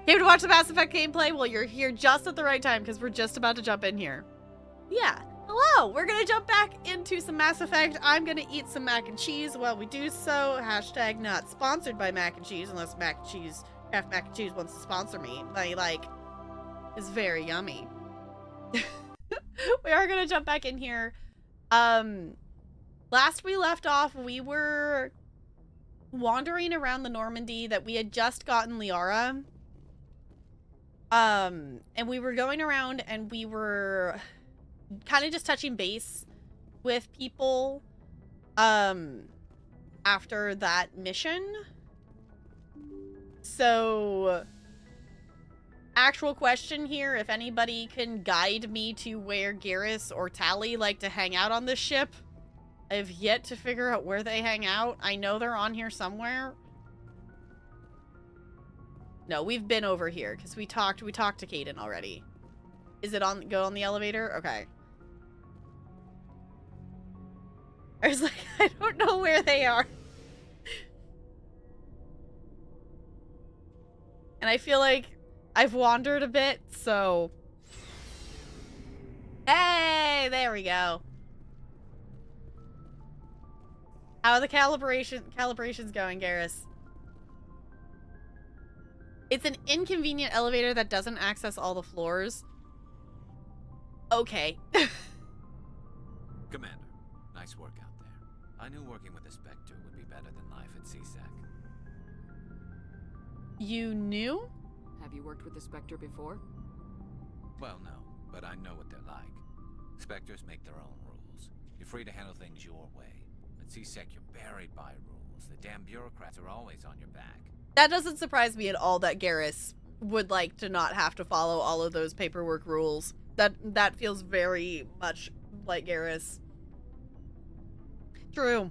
Came to watch the Mass Effect gameplay? Well, you're here just at the right time because we're just about to jump in here. Yeah. Hello! We're gonna jump back into some Mass Effect. I'm gonna eat some mac and cheese while we do so. Hashtag not sponsored by mac and cheese unless Kraft Mac and Cheese wants to sponsor me. Is very yummy. We are gonna jump back in here. Last we left off, we were wandering around the Normandy that we had just gotten Liara. And we were going around and we were kind of just touching base with people after that mission. So actual question here, if anybody can guide me to where Garrus or Tali like to hang out on this ship. I have yet to figure out where they hang out. I know they're on here somewhere. No, we've been over here because we talked to Caden already. Is it go on the elevator? Okay. I was like, I don't know where they are. And I feel like I've wandered a bit, so. Hey, there we go. How are the calibrations going, Garrus? It's an inconvenient elevator that doesn't access all the floors. Okay. Commander, nice work out there. I knew working with the Spectre would be better than life at CSEC. You knew? Have you worked with the Spectre before? Well, no, but I know what they're like. Spectres make their own rules. You're free to handle things your way. At CSEC, you're buried by rules. The damn bureaucrats are always on your back. That doesn't surprise me at all that Garrus would like to not have to follow all of those paperwork rules. That feels very much like Garrus. True.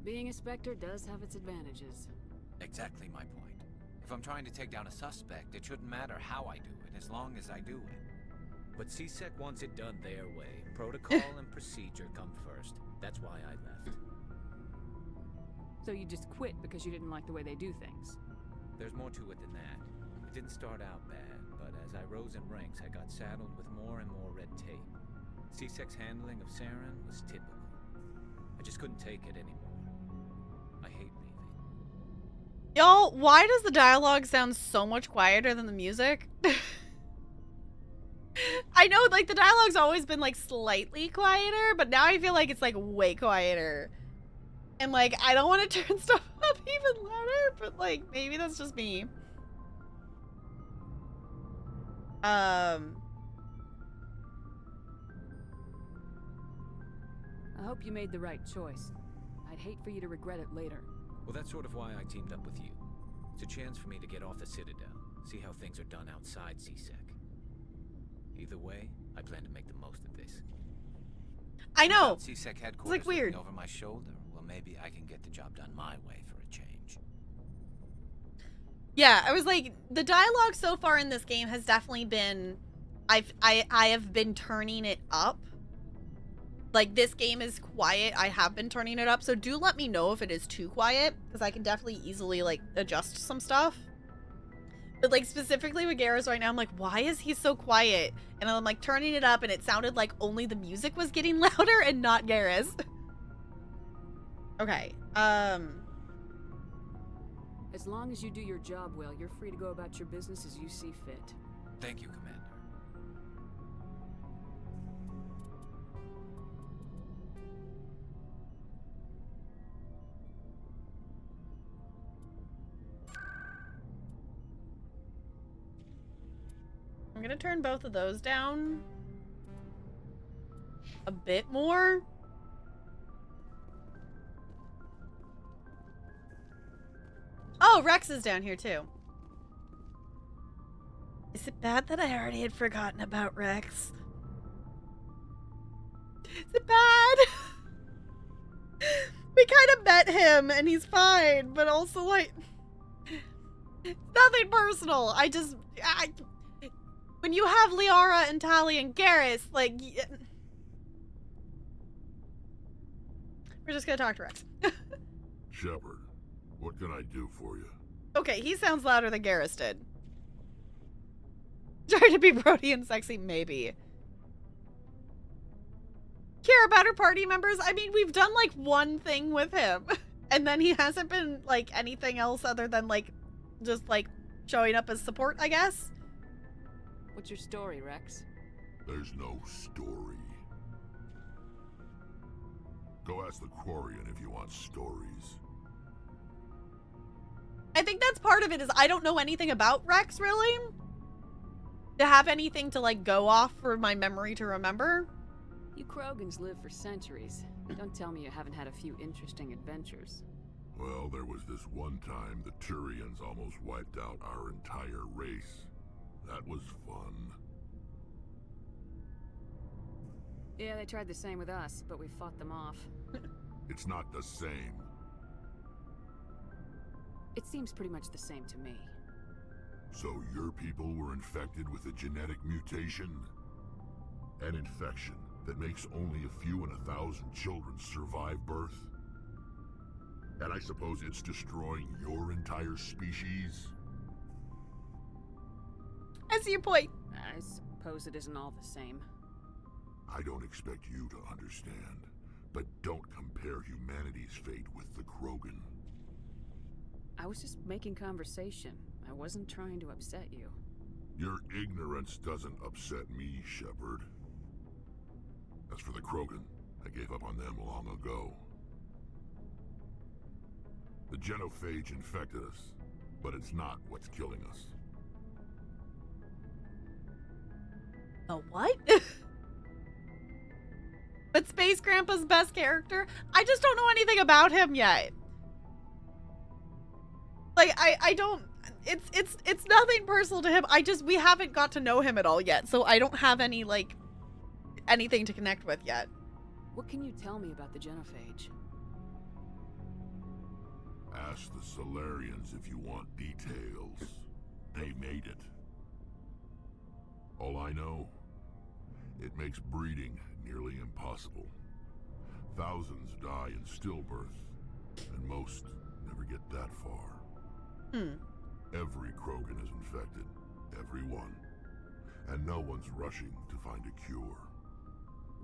Being a Spectre does have its advantages. Exactly my point. If I'm trying to take down a suspect, it shouldn't matter how I do it, as long as I do it. But CSEC wants it done their way. Protocol and procedure come first. That's why I left. So you just quit because you didn't like the way they do things? There's more to it than that. It didn't start out bad, but as I rose in ranks, I got saddled with more and more red tape. CSEC's handling of Saren was typical. I just couldn't take it anymore. I hate leaving. Y'all, why does the dialogue sound so much quieter than the music? I know, like, the dialogue's always been, like, slightly quieter, but now I feel like it's, like, way quieter. And, like, I don't want to turn stuff up even louder, but, like, maybe that's just me. I hope you made the right choice. I'd hate for you to regret it later. Well, that's sort of why I teamed up with you. It's a chance for me to get off the Citadel, see how things are done outside CSEC. Either way, I plan to make the most of this. I know. CSEC headquarters, it's like weird. Over my shoulder. Well, maybe I can get the job done my way for a change. Yeah, I was like, the dialogue so far in this game has definitely been, I have been turning it up. Like, this game is quiet. I have been turning it up, so do let me know if it is too quiet, because I can definitely easily, like, adjust some stuff. But, like, specifically with Garrus right now, I'm like, why is he so quiet? And I'm, like, turning it up, and it sounded like only the music was getting louder and not Garrus. Okay, As long as you do your job well, you're free to go about your business as you see fit. Thank you, Commander. I'm gonna turn both of those down a bit more. Oh, Rex is down here too. Is it bad that I already had forgotten about Rex? Is it bad? We kind of met him and he's fine, but also, like, nothing personal. When you have Liara and Tali and Garrus, like, We're just gonna talk to Rex. Shepard, what can I do for you? Okay, he sounds louder than Garrus did. Trying to be Brody and sexy, maybe. Care about her party members? I mean, we've done like one thing with him. And then he hasn't been like anything else other than like just like showing up as support, I guess. What's your story, Rex? There's no story. Go ask the Quarian if you want stories. I think that's part of it is I don't know anything about Rex, really. To have anything to like go off for my memory to remember. You Krogans live for centuries. Don't tell me you haven't had a few interesting adventures. Well, there was this one time the Turians almost wiped out our entire race. That was fun. Yeah, they tried the same with us, but we fought them off. It's not the same. It seems pretty much the same to me. So your people were infected with a genetic mutation? An infection that makes only a few in 1,000 children survive birth? And I suppose it's destroying your entire species? I see your point. I suppose it isn't all the same. I don't expect you to understand, but don't compare humanity's fate with the Krogan. I was just making conversation. I wasn't trying to upset you. Your ignorance doesn't upset me, Shepard. As for the Krogan, I gave up on them long ago. The genophage infected us, but it's not what's killing us. A what? But Space Grandpa's best character? I just don't know anything about him yet. Like, I don't, it's nothing personal to him. We haven't got to know him at all yet, so I don't have any, like, anything to connect with yet. What can you tell me about the genophage? Ask the Solarians if you want details. They made it. All I know, it makes breeding nearly impossible. Thousands die in stillbirth, and most never get that far. Every Krogan is infected. Every one. And no one's rushing to find a cure.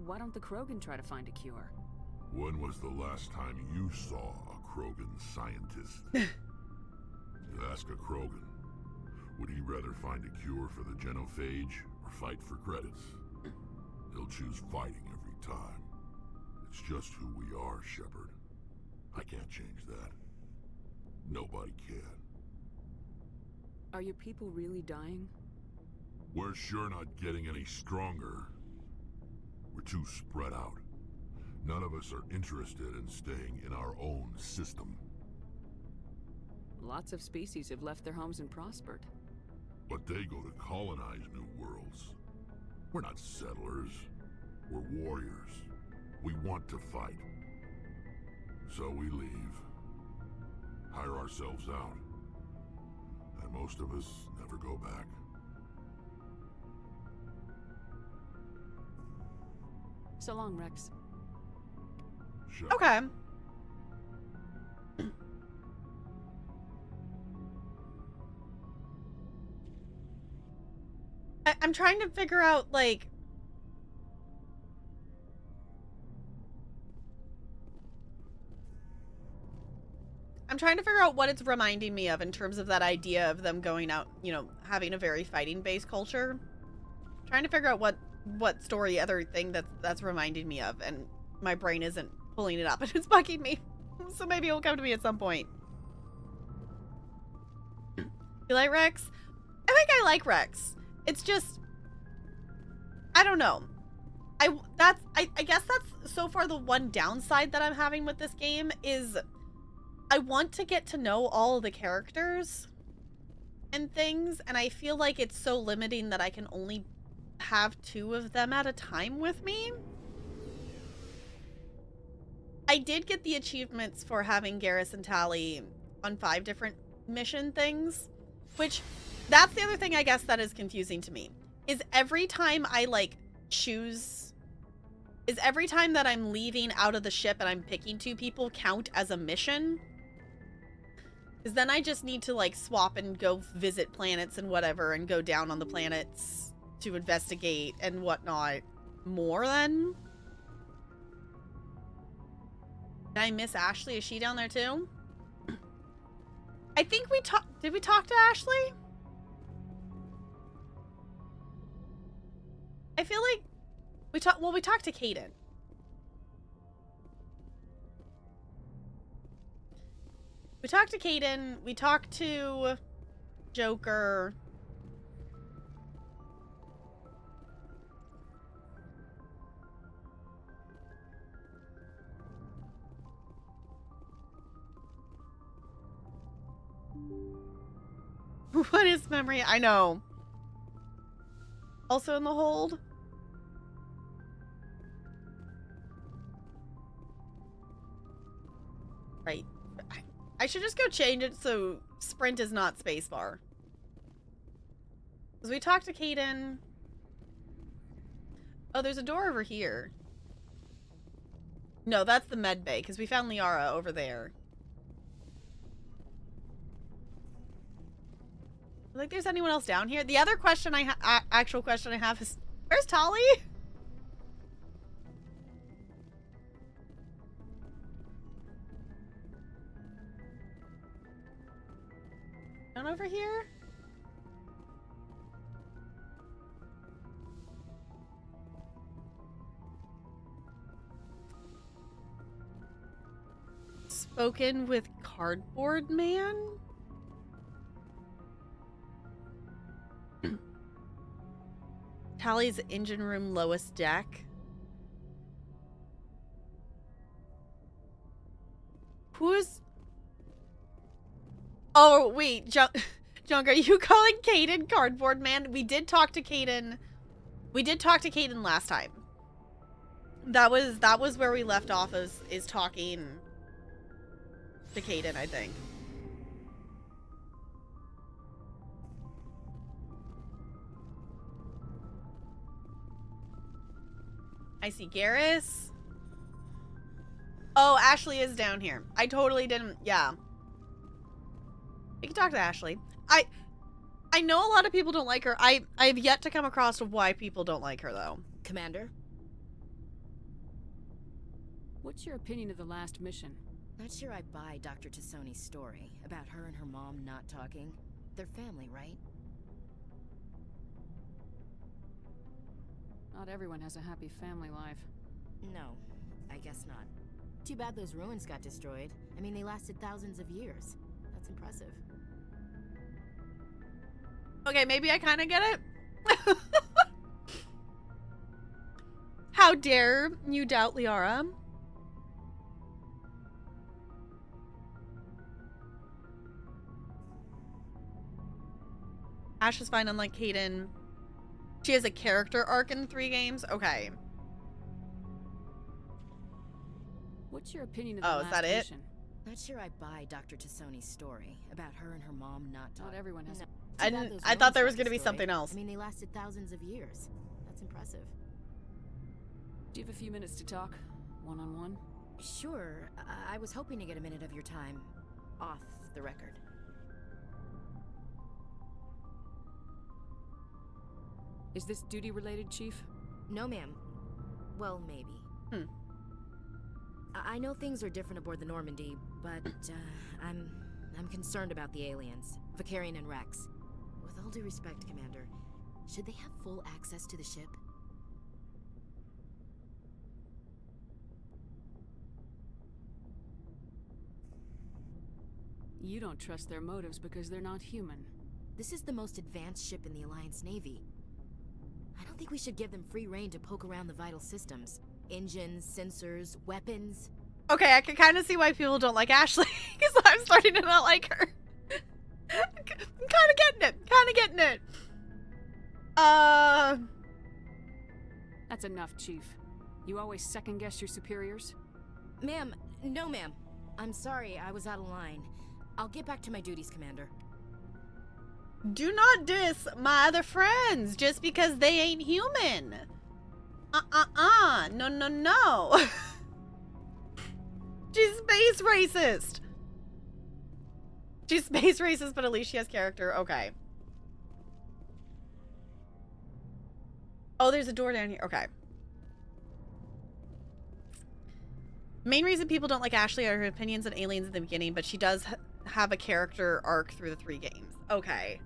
Why don't the Krogan try to find a cure? When was the last time you saw a Krogan scientist? You ask a Krogan, would he rather find a cure for the genophage or fight for credits? He'll choose fighting every time. It's just who we are, Shepard. I can't change that. Nobody can. Are your people really dying? We're sure not getting any stronger. We're too spread out. None of us are interested in staying in our own system. Lots of species have left their homes and prospered. But they go to colonize new worlds. We're not settlers. We're warriors. We want to fight. So we leave. Hire ourselves out. And most of us never go back. So long, Rex. Sure. Okay. I'm trying to figure out, like... I'm trying to figure out what it's reminding me of in terms of that idea of them going out, you know, having a very fighting-based culture. Trying to figure out what story other thing that's reminding me of, and my brain isn't pulling it up, and it's bugging me. So maybe it will come to me at some point. You like Rex? I think I like Rex. It's just, I don't know. I guess that's so far the one downside that I'm having with this game is I want to get to know all the characters and things, and I feel like it's so limiting that I can only have 2 of them at a time with me. I did get the achievements for having Garrus and Tali on 5 different mission things, which that's the other thing I guess that is confusing to me, is every time I like choose Is every time that I'm leaving out of the ship and I'm picking 2 people count as a mission? Because then I just need to, like, swap and go visit planets and whatever and go down on the planets to investigate and whatnot more then? Did I miss Ashley? Is she down there too? I think we talked... Did we talk to Ashley? I feel like we talked... Well, we talked to Caden. We talked to Caden. We talked to Joker. What is memory? I know. Also in the hold? Right. I should just go change it so sprint is not spacebar. Because we talked to Caden. Oh, there's a door over here. No, that's the med bay, because we found Liara over there. I think there's anyone else down here. The other question actual question I have is, where's Tali? Down over here? Spoken with Cardboard Man? Tally's engine room lowest deck. Who's... Oh, wait. Junk, are you calling Caden Cardboard Man? We did talk to Caden. We did talk to Caden last time. That was where we left off, is talking to Caden, I think. I see Garrus. Oh, Ashley is down here. I totally didn't. Yeah. We can talk to Ashley. I know a lot of people don't like her. I've yet to come across why people don't like her, though. Commander? What's your opinion of the last mission? Not sure I buy Dr. Tassoni's story about her and her mom not talking. They're family, right? Not everyone has a happy family life. No, I guess not. Too bad those ruins got destroyed. I mean, they lasted thousands of years. That's impressive. Okay, maybe I kind of get it. How dare you doubt Liara? Ash is fine, unlike Caden. She has a character arc in 3 games? Okay. What's your opinion of the last is that it? mission? Not sure I buy Dr. Tassoni's story about her and her mom not talking. Not everyone has. No. I thought there was going to be something else. I mean, they lasted thousands of years. That's impressive. Do you have a few minutes to talk? One-on-one? Sure. I was hoping to get a minute of your time off the record. Is this duty-related, Chief? No, ma'am. Well, maybe. I know things are different aboard the Normandy, but I'm concerned about the aliens, Vicarian and Rex. With all due respect, Commander, should they have full access to the ship? You don't trust their motives because they're not human. This is the most advanced ship in the Alliance Navy. I don't think we should give them free rein to poke around the vital systems. Engines, sensors, weapons. Okay, I can kind of see why people don't like Ashley, because I'm starting to not like her. I'm kind of getting it. That's enough, Chief. You always second-guess your superiors? Ma'am, no ma'am. I'm sorry, I was out of line. I'll get back to my duties, Commander. Do not diss my other friends just because they ain't human. No, no, no. She's space racist. She's space racist, but at least she has character. Okay. Oh, there's a door down here. Okay. Main reason people don't like Ashley are her opinions on aliens in the beginning, but she does have a character arc through the 3 games. Okay.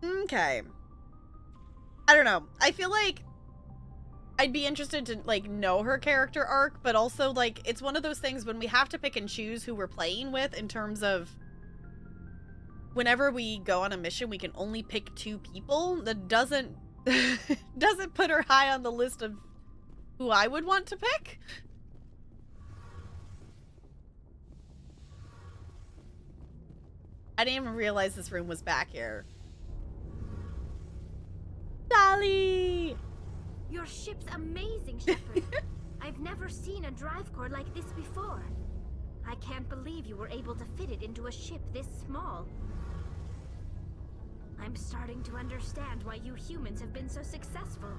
Okay. I don't know. I feel like I'd be interested to, like, know her character arc, but also, like, it's one of those things when we have to pick and choose who we're playing with in terms of whenever we go on a mission, we can only pick 2 people. That doesn't put her high on the list of who I would want to pick. I didn't even realize this room was back here. Dolly! Your ship's amazing, Shepard. I've never seen a drive core like this before. I can't believe you were able to fit it into a ship this small. I'm starting to understand why you humans have been so successful.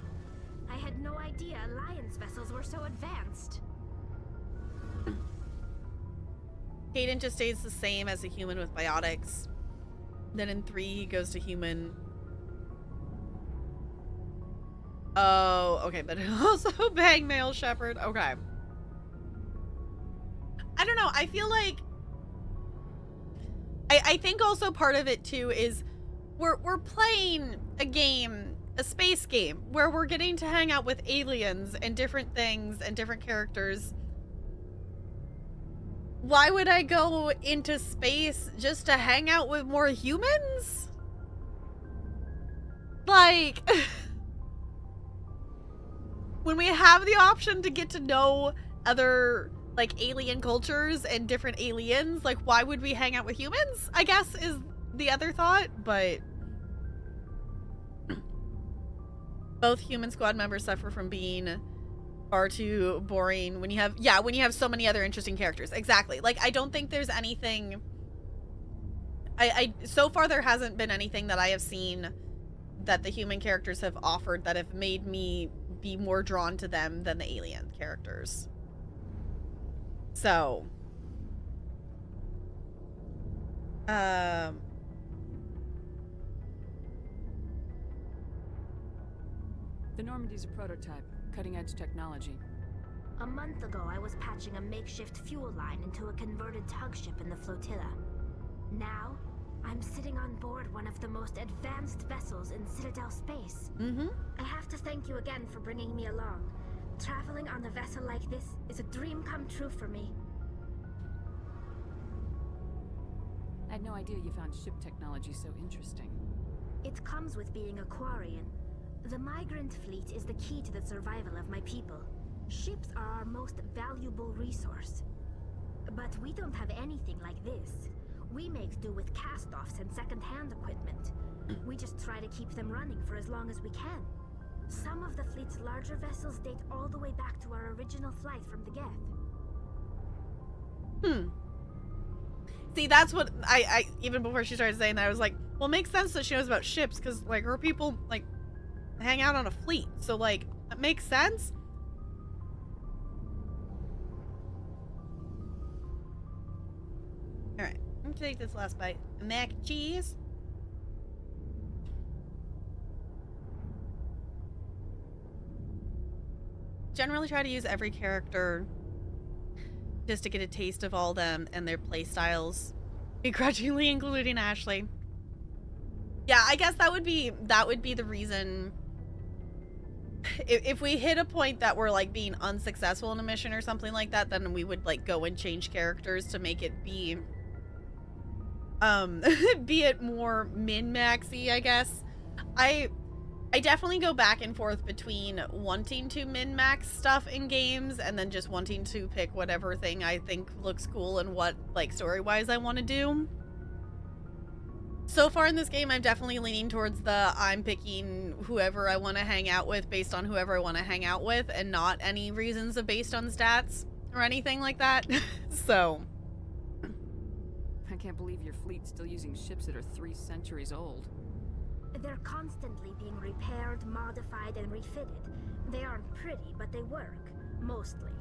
I had no idea Alliance vessels were so advanced. Caden just stays the same as a human with biotics. Then in 3, he goes to human. Oh, okay, but also bang male Shepard. Okay. I don't know. I feel like I think also part of it too is we're playing a game, a space game, where we're getting to hang out with aliens and different things and different characters. Why would I go into space just to hang out with more humans? Like, when we have the option to get to know other, like, alien cultures and different aliens, like, why would we hang out with humans? I guess is the other thought, but both human squad members suffer from being far too boring when you have, yeah, when you have so many other interesting characters. Exactly. Like, I don't think there's anything, so far there hasn't been anything that I have seen that the human characters have offered that have made me be more drawn to them than the alien characters. So, The Normandy's a prototype, cutting-edge technology. A month ago, I was patching a makeshift fuel line into a converted tug ship in the flotilla. Now, I'm sitting on board one of the most advanced vessels in Citadel space. I have to thank you again for bringing me along. Traveling on a vessel like this is a dream come true for me. I had no idea you found ship technology so interesting. It comes with being a Quarian. The migrant fleet is the key to the survival of my people. Ships are our most valuable resource. But we don't have anything like this. We make do with cast-offs and second-hand equipment. We just try to keep them running for as long as we can. Some of the fleet's larger vessels date all the way back to our original flight from the Geth. See, that's what I even before she started saying that, I was like, well, it makes sense that she knows about ships, because, like, her people, like, hang out on a fleet. So, like, that makes sense. Alright, I'm gonna take this last bite. Mac and cheese. Generally try to use every character just to get a taste of all them and their play styles, begrudgingly including Ashley. Yeah, I guess that would be the reason. If we hit a point that we're, like, being unsuccessful in a mission or something like that, then we would, like, go and change characters to make it be be it more min-maxy, I guess. I definitely go back and forth between wanting to min-max stuff in games and then just wanting to pick whatever thing I think looks cool and what, like, story-wise I want to do. So far in this game, I'm definitely leaning towards the I'm picking whoever I want to hang out with based on whoever I want to hang out with and not any reasons of based on stats or anything like that. So, I can't believe your fleet's still using ships that are 3 centuries old. They're constantly being repaired, modified, and refitted. They aren't pretty, but they work. Mostly.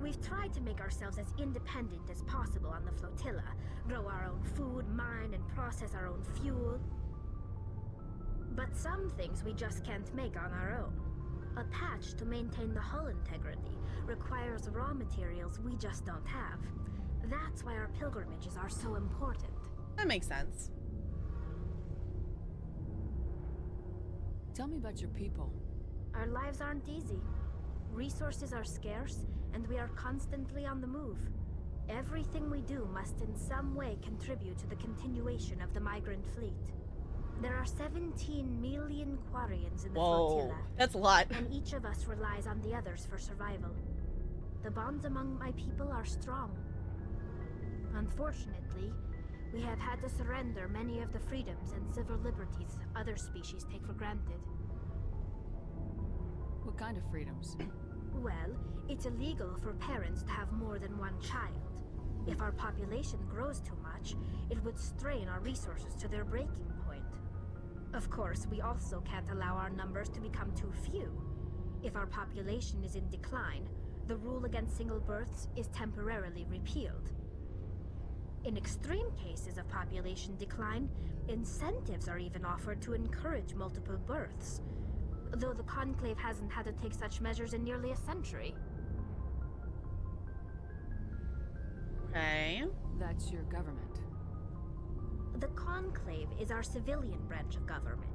We've tried to make ourselves as independent as possible on the flotilla. Grow our own food, mine, and process our own fuel. But some things we just can't make on our own. A patch to maintain the hull integrity requires raw materials we just don't have. That's why our pilgrimages are so important. That makes sense. Tell me about your people. Our lives aren't easy. Resources are scarce, and we are constantly on the move. Everything we do must in some way contribute to the continuation of the migrant fleet. There are 17 million Quarians in the flotilla. That's a lot. And each of us relies on the others for survival. The bonds among my people are strong. Unfortunately, we have had to surrender many of the freedoms and civil liberties other species take for granted. What kind of freedoms? Well, it's illegal for parents to have more than one child. If our population grows too much, it would strain our resources to their breaking point. Of course, we also can't allow our numbers to become too few. If our population is in decline, the rule against single births is temporarily repealed. In extreme cases of population decline, incentives are even offered to encourage multiple births, though the Conclave hasn't had to take such measures in nearly a century. Okay. That's your government. The Conclave is our civilian branch of government.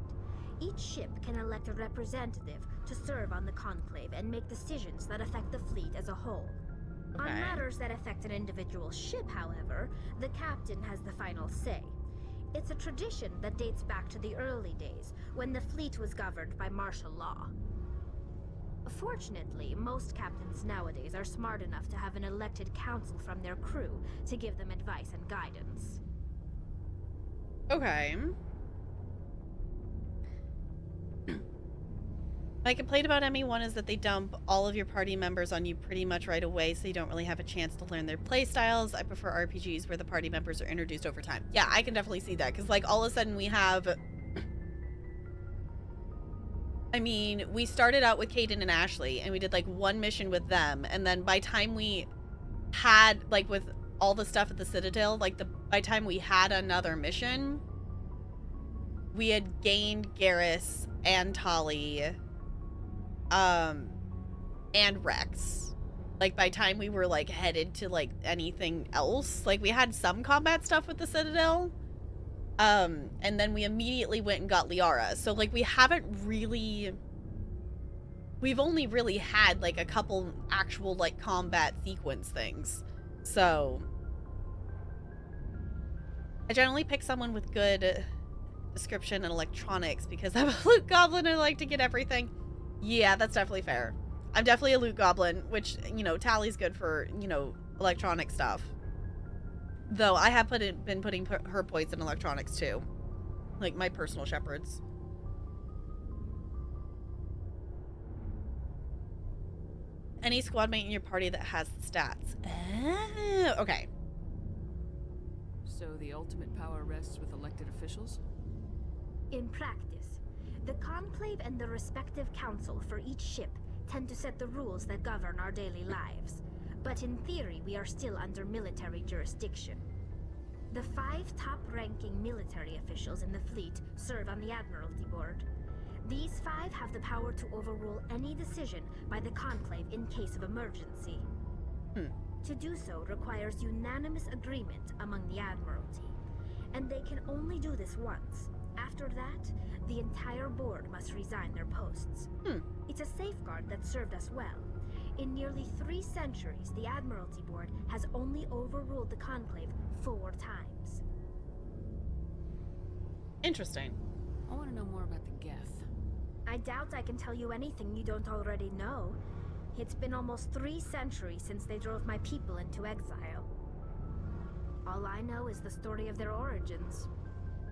Each ship can elect a representative to serve on the Conclave and make decisions that affect the fleet as a whole. Okay. On matters that affect an individual ship, however, the captain has the final say. It's a tradition that dates back to the early days, when the fleet was governed by martial law. Fortunately, most captains nowadays are smart enough to have an elected council from their crew to give them advice and guidance. Okay. My complaint about ME1 is that they dump all of your party members on you pretty much right away, so you don't really have a chance to learn their playstyles. I prefer RPGs where the party members are introduced over time. Yeah, I can definitely see that, because, like, all of a sudden we have... I mean, we started out with Caden and Ashley, and we did, like, one mission with them, and then by time we had, like, with all the stuff at the Citadel, like, by time we had another mission, we had gained Garrus and Tali... and Rex. Like, by time we were, like, headed to, like, anything else, like, we had some combat stuff with the Citadel, and then we immediately went and got Liara. So, like, we haven't really... We've only really had, like, a couple actual, like, combat sequence things. So... I generally pick someone with good description and electronics because I'm a loot goblin and I like to get everything. Yeah, that's definitely fair. I'm definitely a loot goblin, which, you know, Tally's good for, you know, electronic stuff. Though I have been putting her points in electronics too. Like my personal shepherds. Any squad mate in your party that has the stats. Oh, okay. So the ultimate power rests with elected officials? In practice, the Conclave and the respective council for each ship tend to set the rules that govern our daily lives. But in theory, we are still under military jurisdiction. The 5 top-ranking military officials in the fleet serve on the Admiralty Board. These 5 have the power to overrule any decision by the Conclave in case of emergency. To do so requires unanimous agreement among the Admiralty, and they can only do this once. After that, the entire board must resign their posts. It's a safeguard that served us well. In nearly 3 centuries, the Admiralty Board has only overruled the Conclave 4 times. Interesting. I want to know more about the Geth. I doubt I can tell you anything you don't already know. It's been almost 3 centuries since they drove my people into exile. All I know is the story of their origins.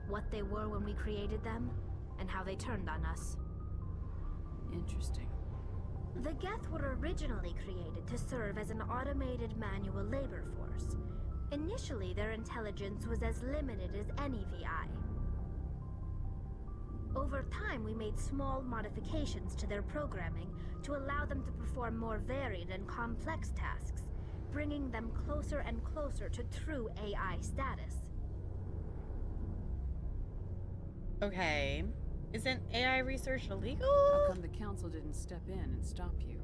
What they were when we created them, and how they turned on us. Interesting. The Geth were originally created to serve as an automated manual labor force. Initially, their intelligence was as limited as any VI. Over time, we made small modifications to their programming to allow them to perform more varied and complex tasks, bringing them closer and closer to true AI status. Okay. Isn't AI research illegal? How come the council didn't step in and stop you?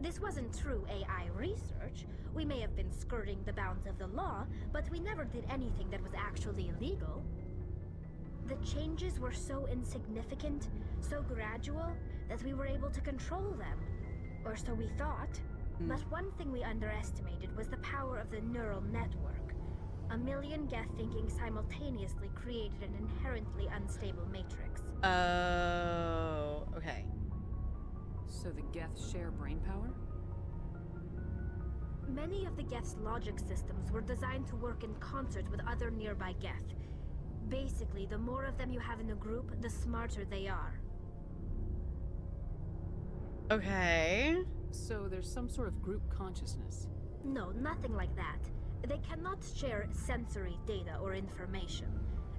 This wasn't true AI research. We may have been skirting the bounds of the law, but we never did anything that was actually illegal. The changes were so insignificant, so gradual, that we were able to control them. Or so we thought. But one thing we underestimated was the power of the neural network. A million Geth thinking simultaneously created an inherently unstable matrix. Oh, okay. So the Geth share brain power? Many of the Geth's logic systems were designed to work in concert with other nearby Geth. Basically, the more of them you have in a group, the smarter they are. Okay. So there's some sort of group consciousness. No, nothing like that. They cannot share sensory data or information.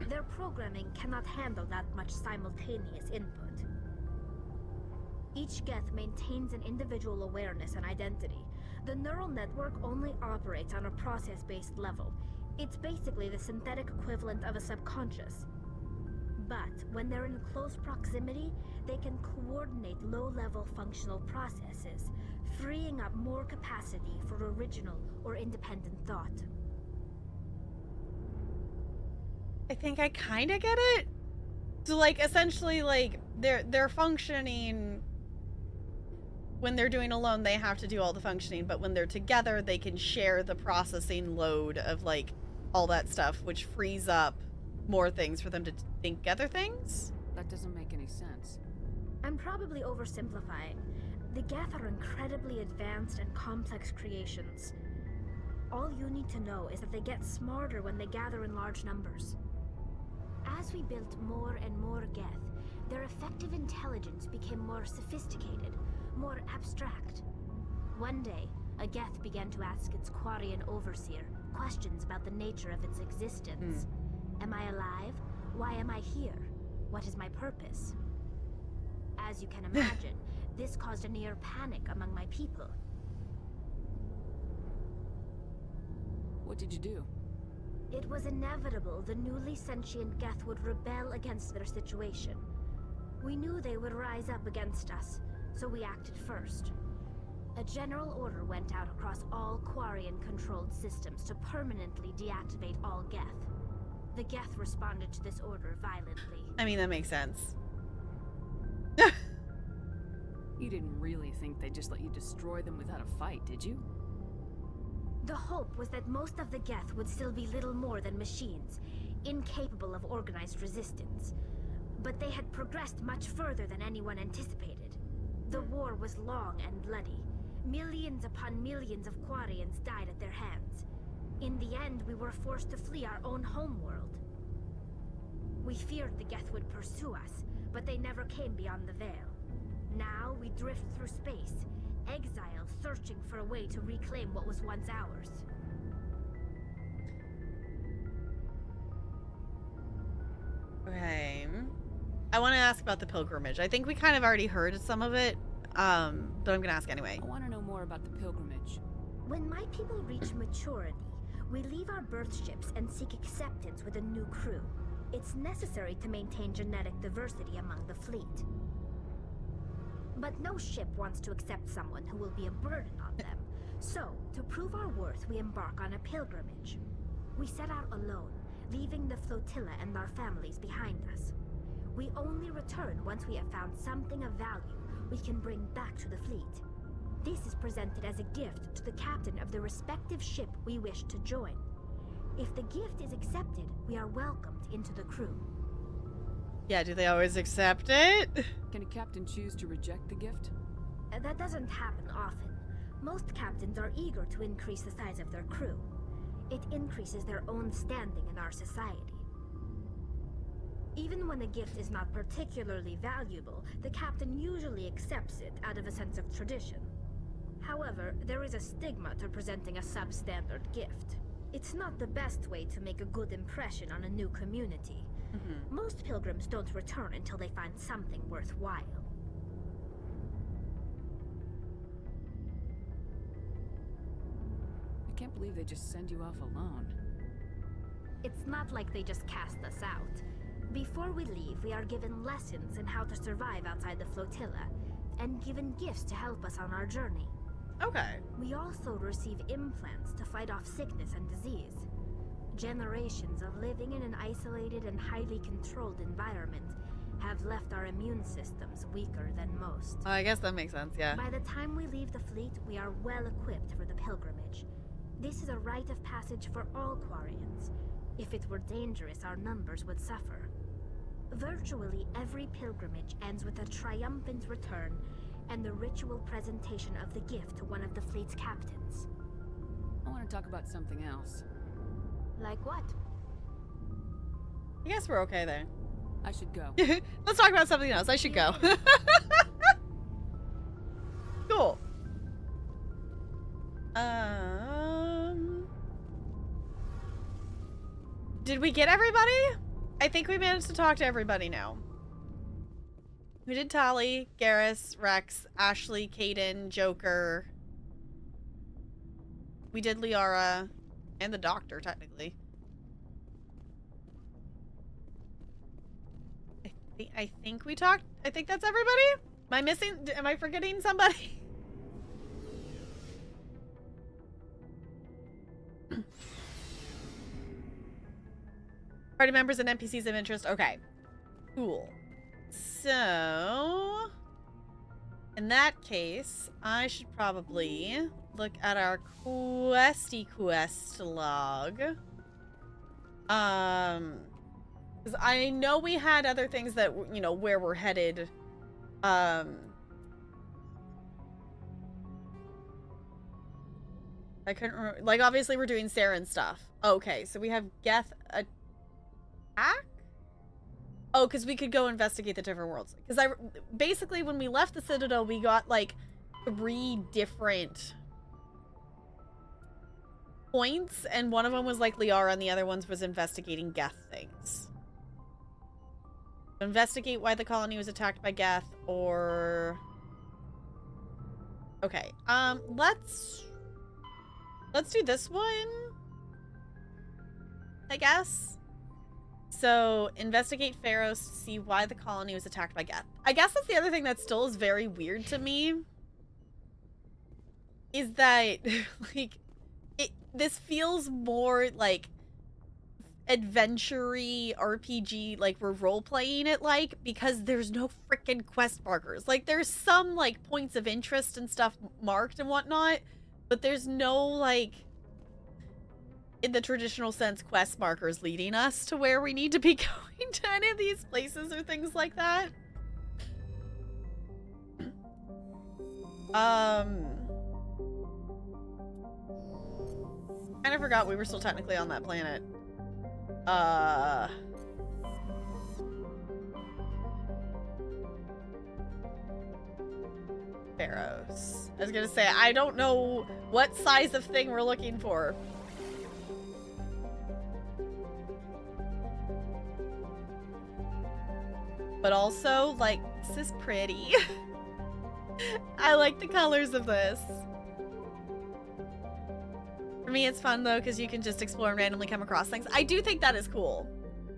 Their programming cannot handle that much simultaneous input. Each Geth maintains an individual awareness and identity. The neural network only operates on a process-based level. It's basically the synthetic equivalent of a subconscious. But when they're in close proximity, they can coordinate low-level functional processes, freeing up more capacity for original or independent thought. I think I kind of get it. So, like, essentially, like, they're functioning. When they're doing alone, they have to do all the functioning, but when they're together, they can share the processing load of, like, all that stuff, which frees up more things for them to think other things? That doesn't make any sense. I'm probably oversimplifying. The Geth are incredibly advanced and complex creations. All you need to know is that they get smarter when they gather in large numbers. As we built more and more Geth, their effective intelligence became more sophisticated, more abstract. One day, a Geth began to ask its Quarian overseer questions about the nature of its existence. Am I alive? Why am I here? What is my purpose? As you can imagine, this caused a near panic among my people. What did you do? It was inevitable the newly sentient Geth would rebel against their situation. We knew they would rise up against us, so we acted first. A general order went out across all Quarian-controlled systems to permanently deactivate all Geth. The Geth responded to this order violently. I mean, that makes sense. You didn't really think they'd just let you destroy them without a fight, did you? The hope was that most of the Geth would still be little more than machines, incapable of organized resistance. But they had progressed much further than anyone anticipated. The war was long and bloody. Millions upon millions of Quarians died at their hands. In the end, we were forced to flee our own homeworld. We feared the Geth would pursue us, but they never came beyond the Veil. Now we drift through space, exile searching for a way to reclaim what was once ours. Okay. I want to ask about the pilgrimage. I think we kind of already heard some of it, but I'm going to ask anyway. I want to know more about the pilgrimage. When my people reach maturity, we leave our birth ships and seek acceptance with a new crew. It's necessary to maintain genetic diversity among the fleet. But no ship wants to accept someone who will be a burden on them. So, to prove our worth, we embark on a pilgrimage. We set out alone, leaving the flotilla and our families behind us. We only return once we have found something of value we can bring back to the fleet. This is presented as a gift to the captain of the respective ship we wish to join. If the gift is accepted, we are welcomed into the crew. Yeah, do they always accept it? Can a captain choose to reject the gift? That doesn't happen often. Most captains are eager to increase the size of their crew. It increases their own standing in our society. Even when a gift is not particularly valuable, the captain usually accepts it out of a sense of tradition. However, there is a stigma to presenting a substandard gift. It's not the best way to make a good impression on a new community. Most pilgrims don't return until they find something worthwhile. I can't believe they just send you off alone. It's not like they just cast us out. Before we leave, we are given lessons in how to survive outside the flotilla, and given gifts to help us on our journey. Okay. We also receive implants to fight off sickness and disease. Generations of living in an isolated and highly controlled environment have left our immune systems weaker than most. I guess that makes sense, yeah. By the time we leave the fleet, we are well equipped for the pilgrimage. This is a rite of passage for all Quarians. If it were dangerous, our numbers would suffer. Virtually every pilgrimage ends with a triumphant return and the ritual presentation of the gift to one of the fleet's captains. I want to talk about something else. Like what? I guess we're okay there. I should go. Let's talk about something else. I should go. Cool. Did we get everybody? I think we managed to talk to everybody now. We did Tali, Garrus, Rex, Ashley, Kaden, Joker. We did Liara. And the doctor, technically. I think we talked. I think that's everybody. Am I missing? Am I forgetting somebody? Party members and NPCs of interest. Okay. Cool. So, in that case, I should probably look at our quest log. Because I know we had other things that, you know, where we're headed. I couldn't remember. Like, obviously, we're doing Saren stuff. Okay, so we have Geth attack? Oh, because we could go investigate the different worlds. Because basically, when we left the Citadel, we got, like, 3 different points, and one of them was like Liara, and the other ones was investigating Geth things. Investigate why the colony was attacked by Geth, or... Okay, let's do this one, I guess. So, investigate Feros to see why the colony was attacked by Geth. I guess that's the other thing that still is very weird to me. Is that, like, this feels more like adventure-y RPG, like we're role-playing it like, because there's no freaking quest markers. Like, there's some, like, points of interest and stuff marked and whatnot, but there's no, like, in the traditional sense, quest markers leading us to where we need to be going to any of these places or things like that. Kind of forgot we were still technically on that planet. Feros. I was gonna say, I don't know what size of thing we're looking for. But also, like, this is pretty. I like the colors of this. For me, it's fun, though, because you can just explore and randomly come across things. I do think that is cool.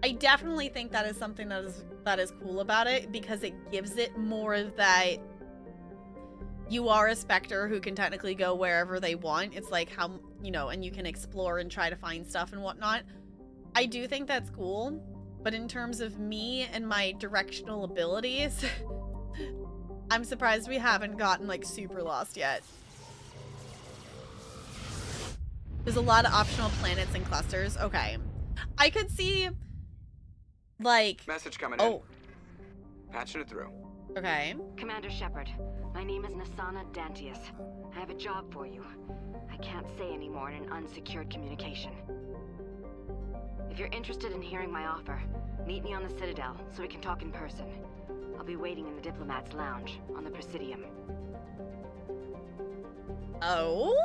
I definitely think that is something that is cool about it, because it gives it more of that you are a Spectre who can technically go wherever they want. It's like how, you know, and you can explore and try to find stuff and whatnot. I do think that's cool, but in terms of me and my directional abilities, I'm surprised we haven't gotten, like, super lost yet. There's a lot of optional planets and clusters. Okay. I could see, like... Message coming in. Patching it through. Okay. Commander Shepard, my name is Nasana Dantius. I have a job for you. I can't say any more in an unsecured communication. If you're interested in hearing my offer, meet me on the Citadel so we can talk in person. I'll be waiting in the Diplomat's Lounge on the Presidium. Oh?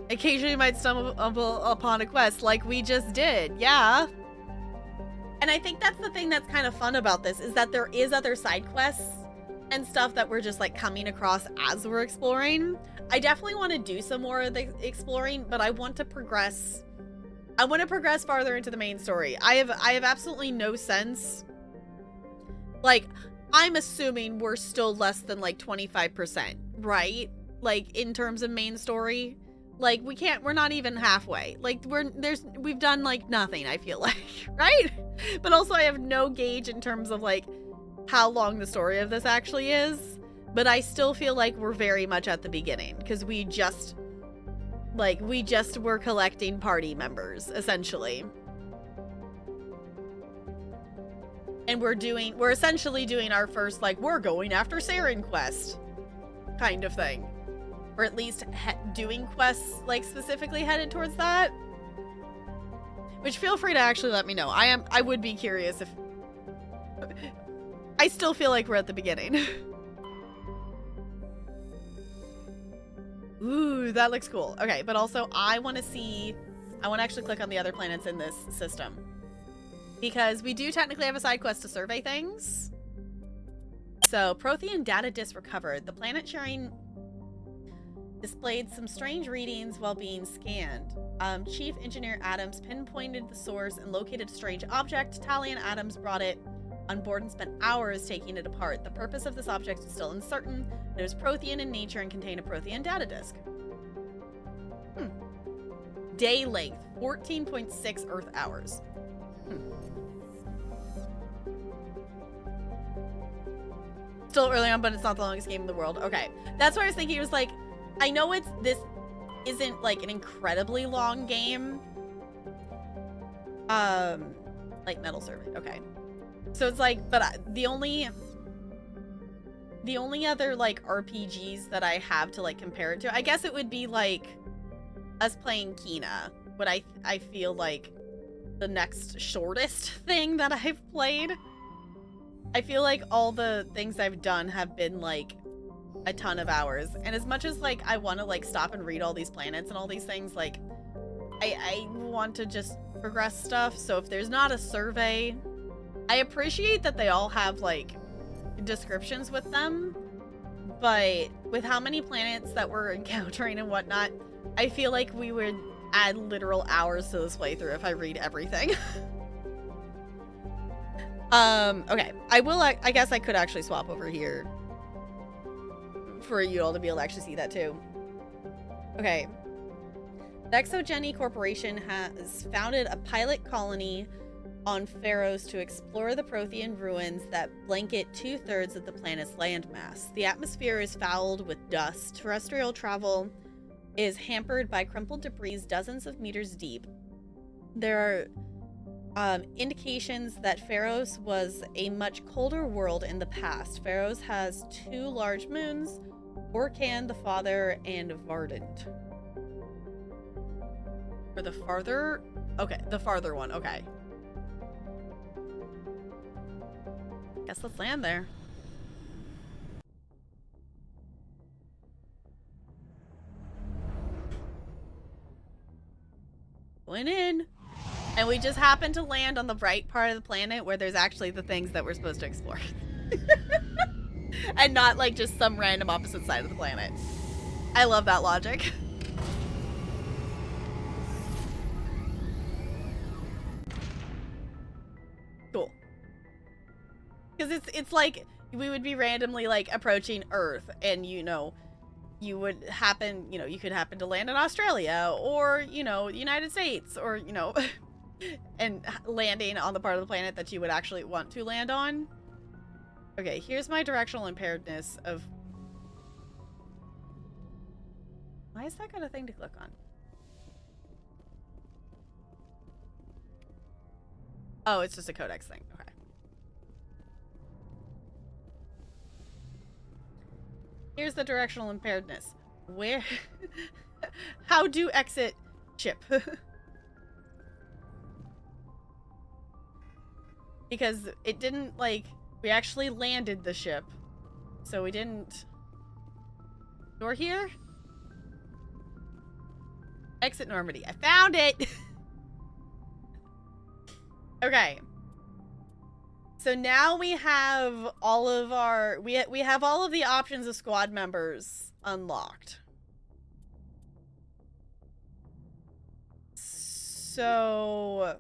Occasionally you might stumble upon a quest like we just did. Yeah. And I think that's the thing that's kind of fun about this, is that there is other side quests and stuff that we're just like coming across as we're exploring. I definitely want to do some more of the exploring, but I want to progress. I want to progress farther into the main story. I have absolutely no sense. Like, I'm assuming we're still less than like 25%, right? Like in terms of main story. Like we're not even halfway. Like we've done like nothing, I feel like, right? But also I have no gauge in terms of like how long the story of this actually is. But I still feel like we're very much at the beginning, because we just were collecting party members, essentially. And we're essentially doing our first, like, we're going after Saren quest kind of thing. Or at least doing quests, like, specifically headed towards that. Which, feel free to actually let me know. I would be curious if... I still feel like we're at the beginning. Ooh, that looks cool. Okay, but also I want to actually click on the other planets in this system. Because we do technically have a side quest to survey things. So, Prothean data disk recovered. The planet sharing displayed some strange readings while being scanned. Chief Engineer Adams pinpointed the source and located a strange object. Talion Adams brought it on board and spent hours taking it apart. The purpose of this object is still uncertain. It was Prothean in nature and contained a Prothean data disk. Day length, 14.6 Earth hours. Still early on, but it's not the longest game in the world. Okay. That's what I was thinking. It was like, I know this isn't like an incredibly long game. Like Metal Survey. Okay. So it's like, but the only other like RPGs that I have to like compare it to, I guess it would be like us playing Kena, but I feel like the next shortest thing that I've played. I feel like all the things I've done have been like a ton of hours, and as much as like I want to like stop and read all these planets and all these things, like I want to just progress stuff. So if there's not a survey, I appreciate that they all have like descriptions with them, but with how many planets that we're encountering and whatnot, I feel like we would add literal hours to this playthrough if I read everything. Okay, I guess I could actually swap over here for you all to be able to actually see that too. Okay. The Exogeny Corporation has founded a pilot colony on Feros to explore the Prothean ruins that blanket 2/3 of the planet's landmass. The atmosphere is fouled with dust. Terrestrial travel is hampered by crumpled debris dozens of meters deep. There are indications that Feros was a much colder world in the past. Feros has 2 large moons, Orkan the Father and Vardant. Or the farther? Okay, the farther one, okay. Guess let's land there. Going in. And we just happen to land on the right part of the planet where there's actually the things that we're supposed to explore. And not like just some random opposite side of the planet. I love that logic. Cool. Because it's like we would be randomly like approaching Earth, and you know, you would happen, you know, you could happen to land in Australia or, you know, the United States, or, you know, and landing on the part of the planet that you would actually want to land on. Okay, here's my directional impairedness of... Why is that got a thing to click on? Oh, it's just a codex thing. Okay. Here's the directional impairedness. Where? How do exit ship? Because it didn't, like, we actually landed the ship. So we didn't... Door here? Exit Normandy. I found it! Okay. So now we have all of our we have all of the options of squad members unlocked. So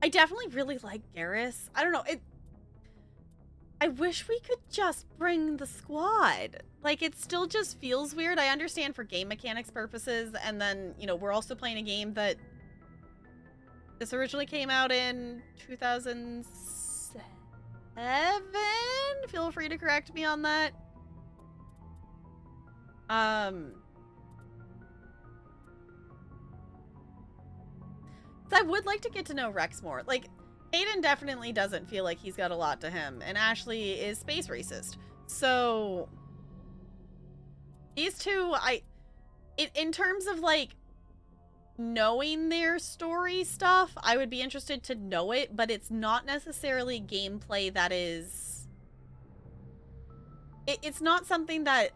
I definitely really like Garrus. I don't know, I wish we could just bring the squad. Like, it still just feels weird. I understand for game mechanics purposes, and then, you know, we're also playing a game that this originally came out in 2007? Feel free to correct me on that. So I would like to get to know Rex more. Like, Aiden definitely doesn't feel like he's got a lot to him, and Ashley is space racist. So these two, in terms of like knowing their story stuff, I would be interested to know it, but it's not necessarily gameplay that is... It's not something that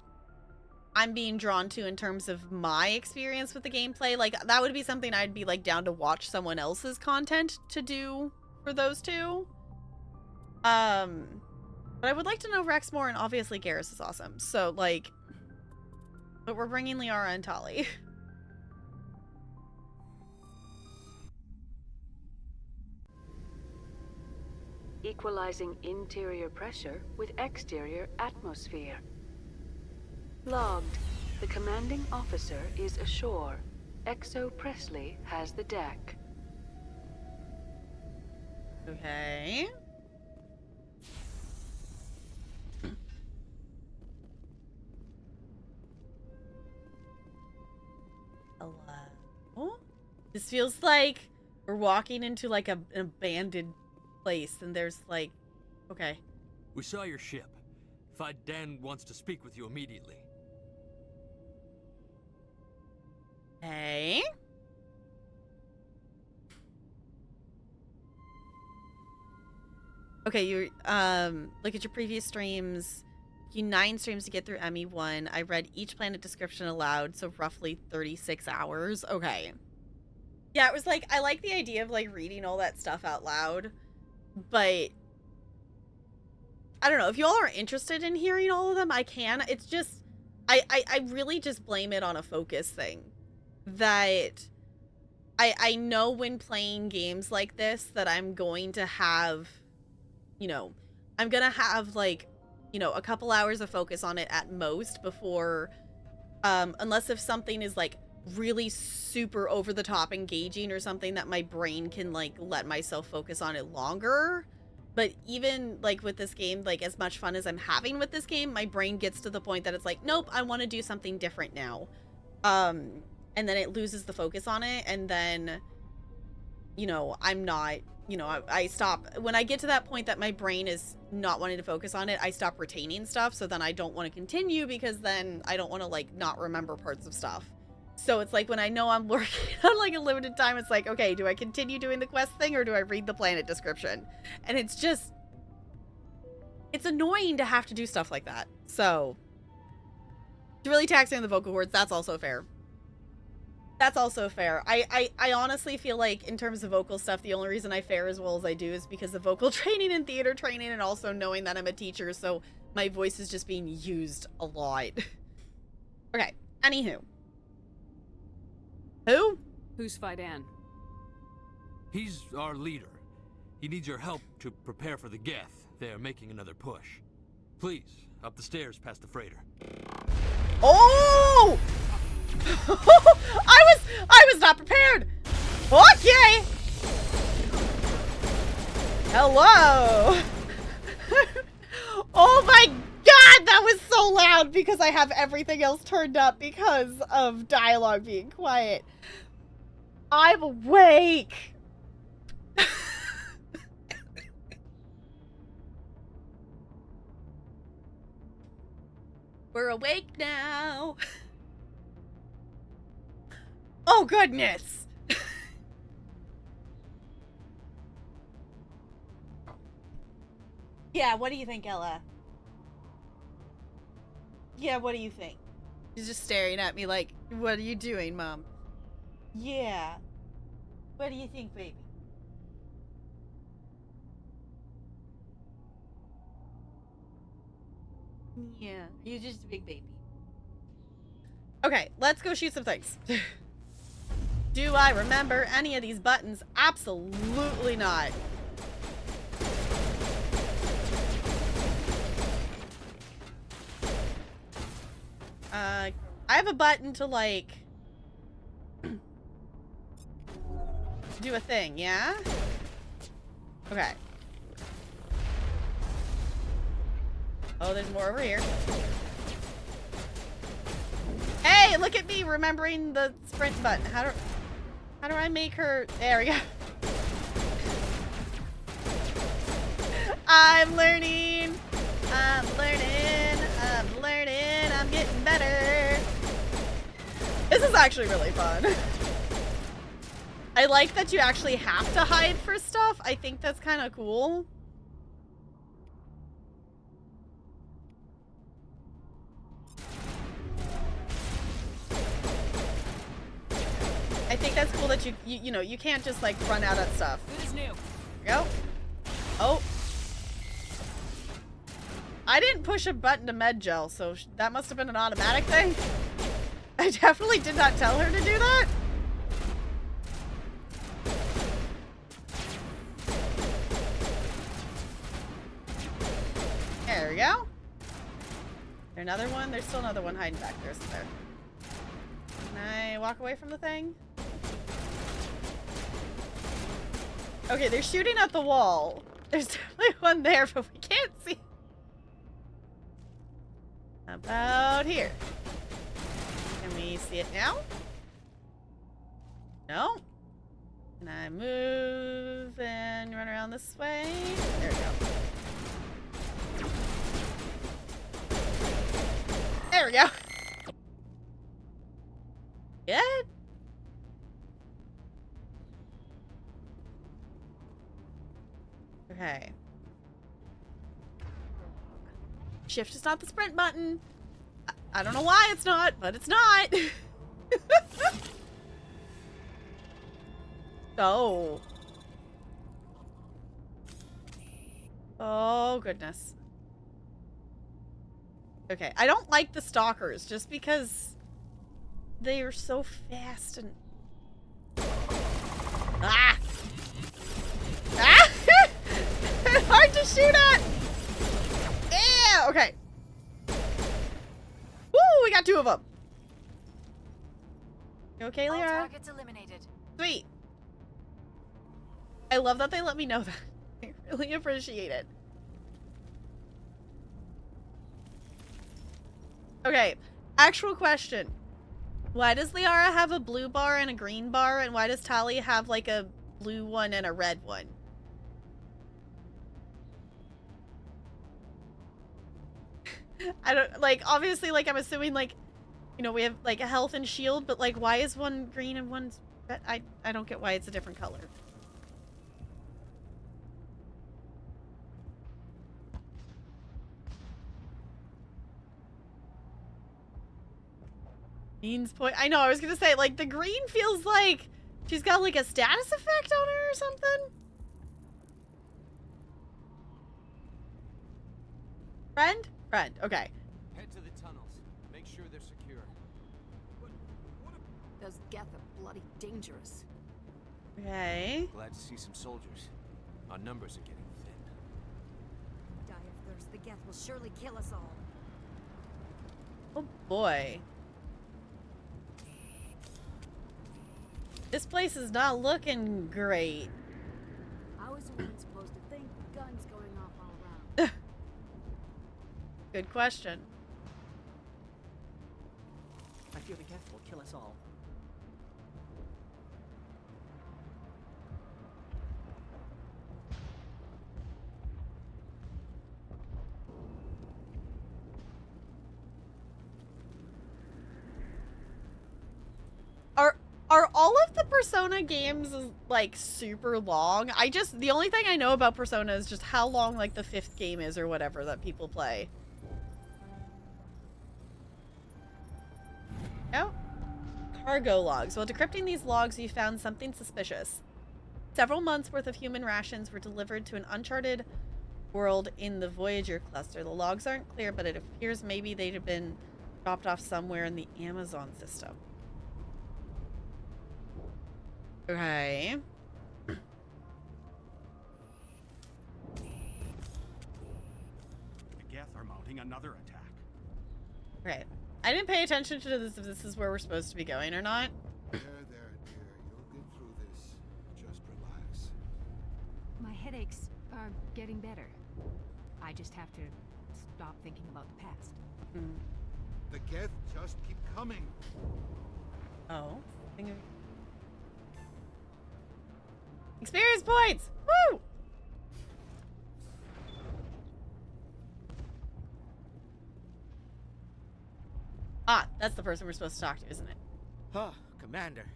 I'm being drawn to in terms of my experience with the gameplay. Like, that would be something I'd be, like, down to watch someone else's content to do for those two. But I would like to know Rex more, and obviously Garrus is awesome. So, like... But we're bringing Liara and Tali. Equalizing interior pressure with exterior atmosphere. Logged. The commanding officer is ashore. Exo Presley has the deck. Okay. Hello? This feels like we're walking into like an abandoned place, and there's like... Okay. We saw your ship. Dan wants to speak with you immediately. Hey. Okay, you look at your previous streams. You 9 streams to get through ME1. I read each planet description aloud, so roughly 36 hours. Okay. Yeah, it was like, I like the idea of like reading all that stuff out loud, but I don't know, if you all are interested in hearing all of them, I can. It's just, I really just blame it on a focus thing. That I know when playing games like this that I'm going to have, you know, I'm gonna have like, you know, a couple hours of focus on it at most before, unless if something is like really super over the top engaging or something that my brain can like let myself focus on it longer. But even like with this game, like as much fun as I'm having with this game, my brain gets to the point that it's like, nope, I want to do something different now. And then it loses the focus on it, and then, you know, I'm not, you know, I stop. When I get to that point that my brain is not wanting to focus on it, I stop retaining stuff, so then I don't want to continue, because then I don't want to, like, not remember parts of stuff. So it's like when I know I'm working on, like, a limited time, it's like, okay, do I continue doing the quest thing, or do I read the planet description? And it's just... It's annoying to have to do stuff like that. So... It's really taxing on the vocal cords, that's also fair. That's also fair. I honestly feel like in terms of vocal stuff, the only reason I fare as well as I do is because of vocal training and theater training, and also knowing that I'm a teacher, so my voice is just being used a lot. Okay, anywho. Who? Who's Fidan? He's our leader. He needs your help to prepare for the Geth. They're making another push. Please, up the stairs past the freighter. Oh! I was not prepared. Okay. Hello. Oh my god, that was so loud because I have everything else turned up because of dialogue being quiet. I'm awake. We're awake now. Oh, goodness. Yeah, what do you think, Ella? Yeah, what do you think? She's just staring at me like, what are you doing, Mom? Yeah. What do you think, baby? Yeah, you're just a big baby. Okay, let's go shoot some things. Do I remember any of these buttons? Absolutely not. I have a button to, like, do a thing, yeah? Okay. Oh, there's more over here. Hey, look at me remembering the sprint button. How do I make her? There we go. I'm learning. I'm learning. I'm learning. I'm getting better. This is actually really fun. I like that you actually have to hide for stuff. I think that's kind of cool. I think that's cool that you know, you can't just like run out of stuff. Good as new. There we go. Oh. I didn't push a button to med gel, so that must have been an automatic thing. I definitely did not tell her to do that. There we go. There's another one. There's still another one hiding back there, isn't there? Can I walk away from the thing? Okay, they're shooting at the wall. There's definitely one there, but we can't see. About here. Can we see it now? No? Can I move and run around this way? There we go. There we go. Good. Okay. Shift is not the sprint button. I don't know why it's not, but it's not. Oh. Oh, goodness. Okay, I don't like the stalkers just because they are so fast and... Ah! Ah! It's hard to shoot at! Yeah! Okay. Woo! We got 2 of them. You okay, Lyra? All targets eliminated. Sweet. I love that they let me know that. I really appreciate it. Okay, actual question. Why does Liara have a blue bar and a green bar, and why does Tali have like a blue one and a red one? I don't, like, obviously, like, I'm assuming, like, you know, we have, like, a health and shield, but, like, why is one green and one's red? I don't get why it's a different color. Means point. I know, I was gonna say, like, the green feels like she's got, like, a status effect on her or something. Friend? Friend, okay. Head to the tunnels. Make sure they're secure. Those Geth are bloody dangerous. Okay. Glad to see some soldiers. Our numbers are getting thin. Die of thirst, the Geth will surely kill us all. Oh boy. This place is not looking great. How is one supposed to think with guns going off all around? Good question. I fear the Geth will kill us all. Are all of the Persona games like super long? The only thing I know about Persona is just how long like the 5th game is or whatever that people play. Oh. Cargo logs. While decrypting these logs, you found something suspicious. Several months worth of human rations were delivered to an uncharted world in the Voyager cluster. The logs aren't clear, but it appears maybe they'd have been dropped off somewhere in the Amazon system. Okay. The Geth are mounting another attack. Okay. I didn't pay attention to this if this is where we're supposed to be going or not. There, dear. You'll get through this. Just relax. My headaches are getting better. I just have to stop thinking about the past. Mm. The Geth just keep coming. Oh. Experience points! Woo! Ah, that's the person we're supposed to talk to, isn't it? Oh, Commander.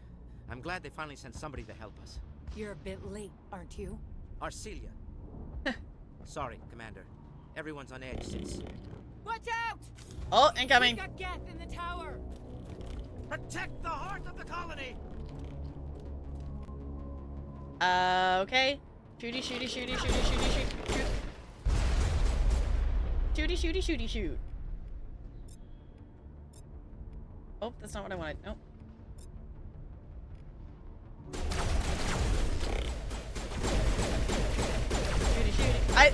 I'm glad they finally sent somebody to help us. You're a bit late, aren't you? Arcelia. Sorry, Commander. Everyone's on edge since... Watch out! Oh, incoming! We got Geth in the tower! Protect the heart of the colony! Okay. Shooty, shooty, shooty, shooty, shooty, shoot, shoot. Shooty, shooty, shooty, shoot. Oh, that's not what I wanted. Nope. Shooty, shooty. I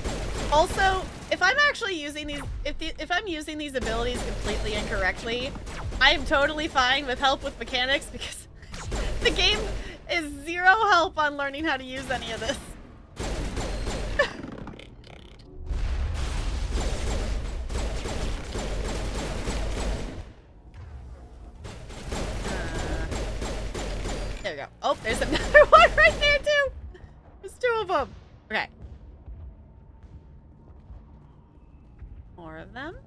also, if I'm actually using these, if I'm using these abilities completely incorrectly, I am totally fine with help with mechanics because the game is zero help on learning how to use any of this. There we go. Oh, there's another one right there too. There's two of them. Okay. More of them.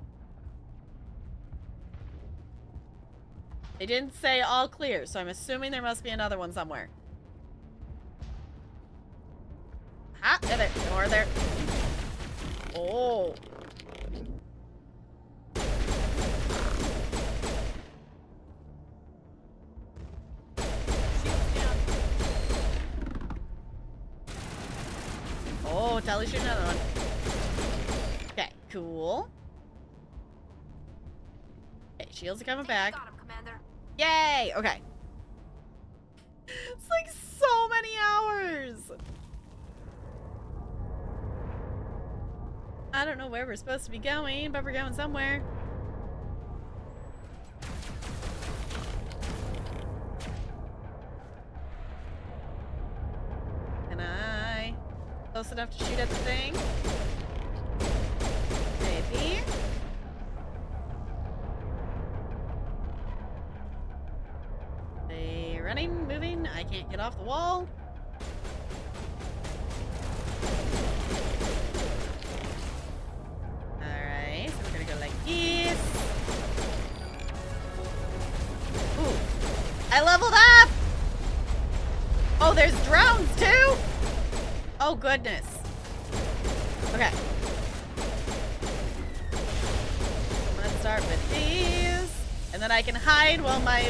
They didn't say all clear, so I'm assuming there must be another one somewhere. Ah, there. More there. Oh. Oh, Tally shoot another one. Okay, cool. Okay, shields are coming back. Got him, Commander. Yay! Okay. It's like so many hours. I don't know where we're supposed to be going, but we're going somewhere. Can I? Close enough to shoot at the thing? Maybe. They running, moving. I can't get off the wall. Alright, so we're gonna go like this. Ooh. I leveled up! Oh, there's drones too? Oh goodness. Okay. Let's start with these. And then I can hide while my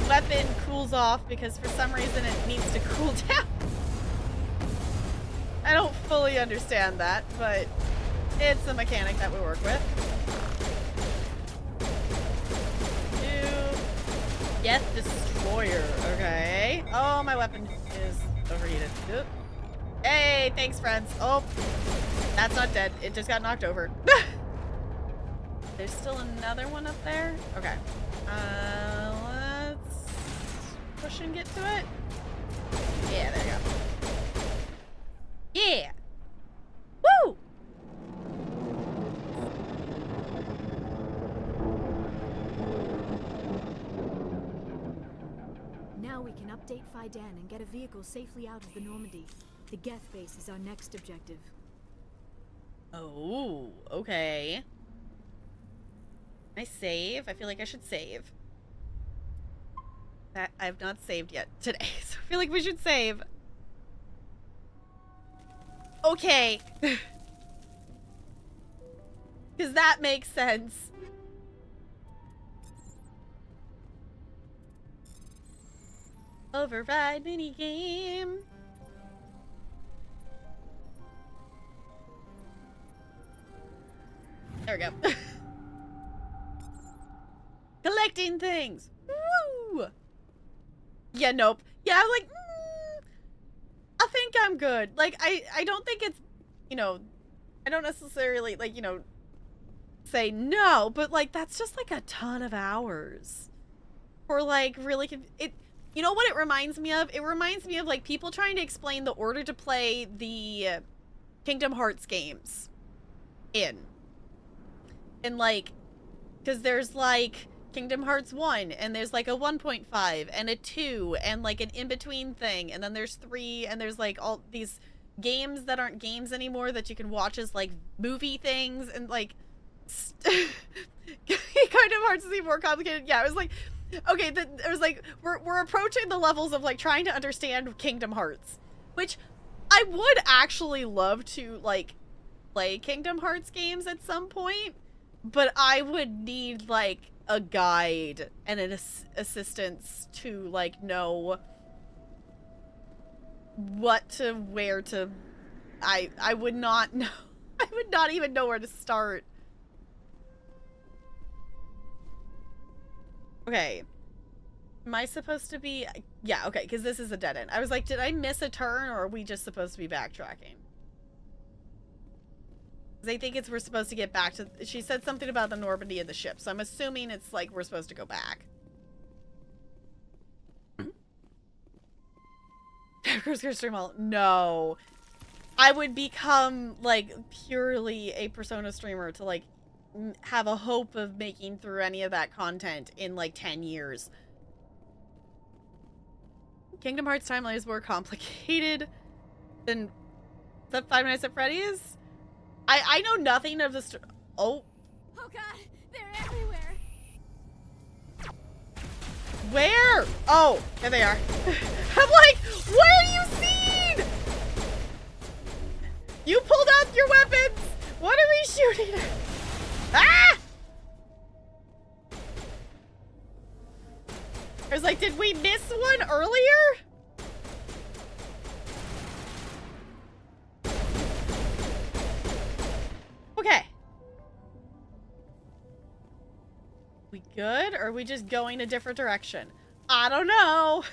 weapon cools off because for some reason it needs to cool down. I don't fully understand that, but it's a mechanic that we work with. Get destroyer. Okay. Oh, my weapon is overheated. Oop. Hey, thanks, friends. Oh, that's not dead. It just got knocked over. There's still another one up there. Okay. Let's push and get to it. Yeah, there you go. Yeah. Woo! Now we can update Fidan and get a vehicle safely out of the Normandy. The Geth base is our next objective. Oh, okay. Can I save? I feel like I should save. I've not saved yet today, so I feel like we should save. Okay. Because that makes sense. Override minigame. There we go. Collecting things. Woo! Yeah, nope. Yeah, I'm like, I think I'm good. Like, I don't think it's, you know, I don't necessarily, like, you know, say no, but, like, that's just, like, a ton of hours. For, like, really, you know what it reminds me of? It reminds me of, like, people trying to explain the order to play the Kingdom Hearts games in. And, like, because there's, like, Kingdom Hearts 1, and there's, like, a 1.5, and a 2, and, like, an in-between thing, and then there's 3, and there's, like, all these games that aren't games anymore that you can watch as, like, movie things, and, like, Kingdom Hearts is even more complicated. Yeah, it was, like, okay, it was, like, we're approaching the levels of, like, trying to understand Kingdom Hearts, which I would actually love to, like, play Kingdom Hearts games at some point, but I would need, like, a guide and an assistance to, like, know what to, where to, I would not know, I would not even know where to start. Okay. Am I supposed to be, yeah, okay, because this is a dead end. I was like, did I miss a turn, or are we just supposed to be backtracking? I think we're supposed to get back to, she said something about the Normandy and the ship, so I'm assuming it's like we're supposed to go back. No. I would become, like, purely a Persona streamer to, like, have a hope of making through any of that content in, like, 10 years. Kingdom Hearts timeline is more complicated than the Five Nights at Freddy's? I know nothing of the oh. Oh god, they're everywhere. Where? Oh, there they are. I'm like, what are you seeing? You pulled out your weapons. What are we shooting at? Ah! I was like, did we miss one earlier? Okay. We good? Or are we just going a different direction? I don't know.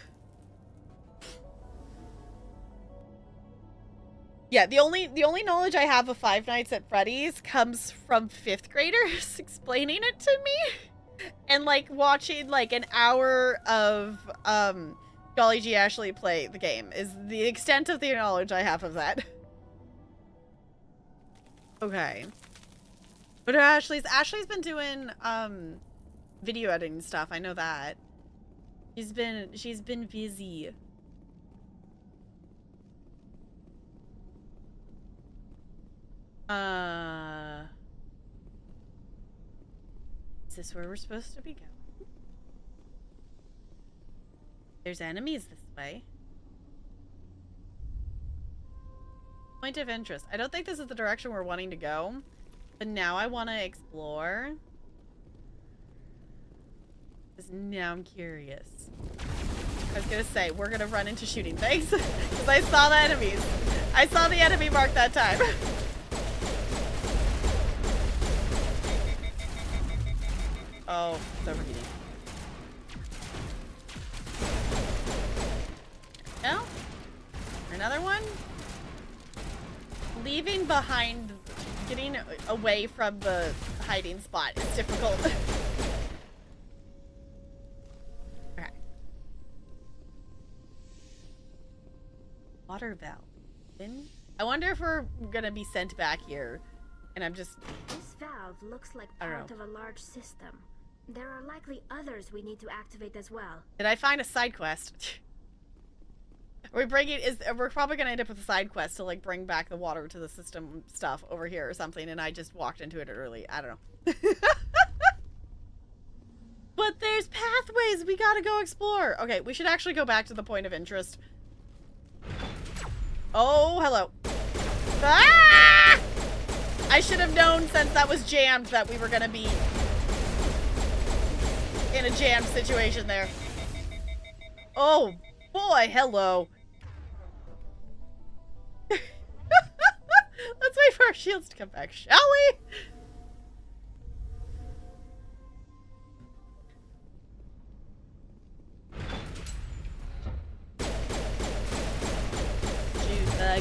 Yeah, the only knowledge I have of Five Nights at Freddy's comes from 5th graders explaining it to me. And, like, watching, like, an hour of, Golly G. Ashley play the game is the extent of the knowledge I have of that. Okay. But Ashley's been doing, video editing stuff. I know that. She's been busy. Is this where we're supposed to be going? There's enemies this way. Point of interest. I don't think this is the direction we're wanting to go, but now I want to explore. Because now I'm curious. I was gonna say, we're gonna run into shooting things. Because I saw the enemies. I saw the enemy mark that time. Oh, it's overheating. No? Another one? Leaving behind, getting away from the hiding spot is difficult. Okay. Water valve. I wonder if we're gonna be sent back here, and I'm just... This valve looks like part of a large system. There are likely others we need to activate as well. Did I find a side quest? We're probably gonna end up with a side quest to, like, bring back the water to the system stuff over here or something, and I just walked into it early. I don't know. But there's pathways we gotta go explore. Okay, we should actually go back to the point of interest. Oh, hello. Ah! I should have known since that was jammed that we were gonna be in a jammed situation there. Oh boy, hello. Let's wait for our shields to come back, shall we?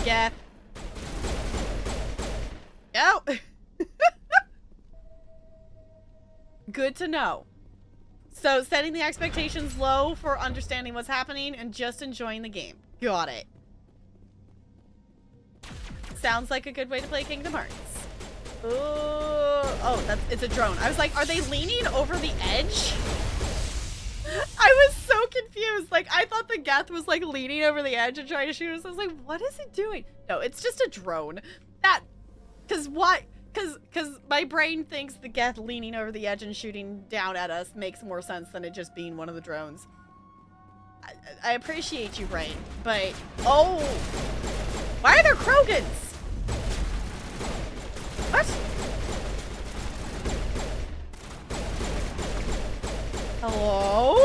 Geth. Go. Good to know. So, setting the expectations low for understanding what's happening and just enjoying the game. Got it. Sounds like a good way to play Kingdom Hearts. Ooh. Oh, it's a drone. I was like, are they leaning over the edge? I was so confused. Like, I thought the Geth was like leaning over the edge and trying to shoot us. I was like, what is it doing? No, it's just a drone. Because my brain thinks the Geth leaning over the edge and shooting down at us makes more sense than it just being one of the drones. I appreciate you, brain, but oh, why are there Krogans? What? Hello?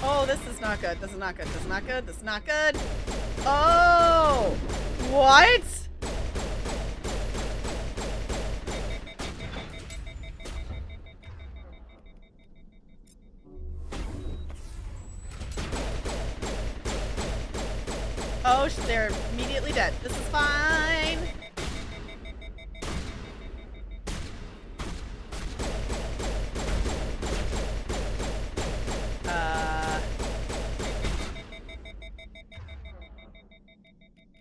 Oh, this is not good. This is not good. This is not good. This is not good. Oh, what? Oh, they're immediately dead. This is fine.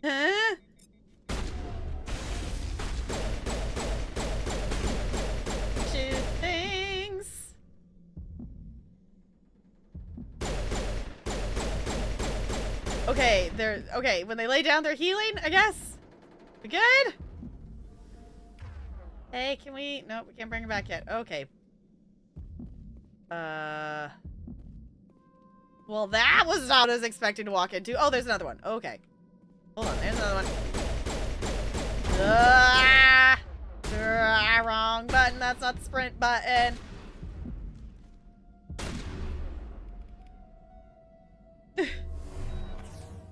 Huh? Two things. Okay, okay, when they lay down, they're healing, I guess. We good? Hey, can we? No, we can't bring her back yet. Okay. Well, that was not what I was expecting to walk into. Oh, there's another one. Okay. Hold on, there's another one. Wrong button. That's not the sprint button.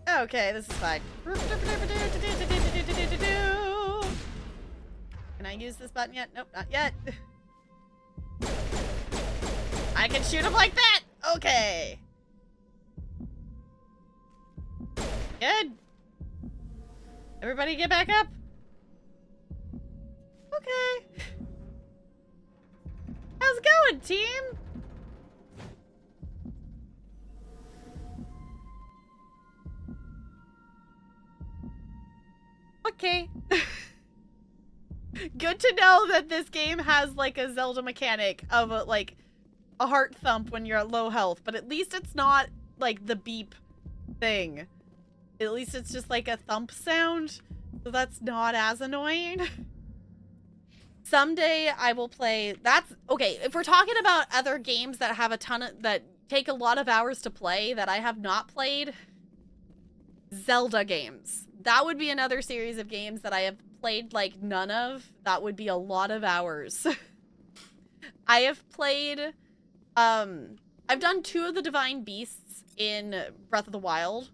Okay, this is fine. Can I use this button yet? Nope, not yet. I can shoot him like that! Okay. Good. Everybody get back up. Okay. How's it going, team? Okay. Good to know that this game has like a Zelda mechanic of like a heart thump when you're at low health, but at least it's not like the beep thing. At least it's just like a thump sound, so that's not as annoying. Someday I will play. That's okay. If we're talking about other games that have a ton of that take a lot of hours to play that I have not played, Zelda games. That would be another series of games that I have played like none of. That would be a lot of hours. I have played, I've done 2 of the Divine Beasts in Breath of the Wild,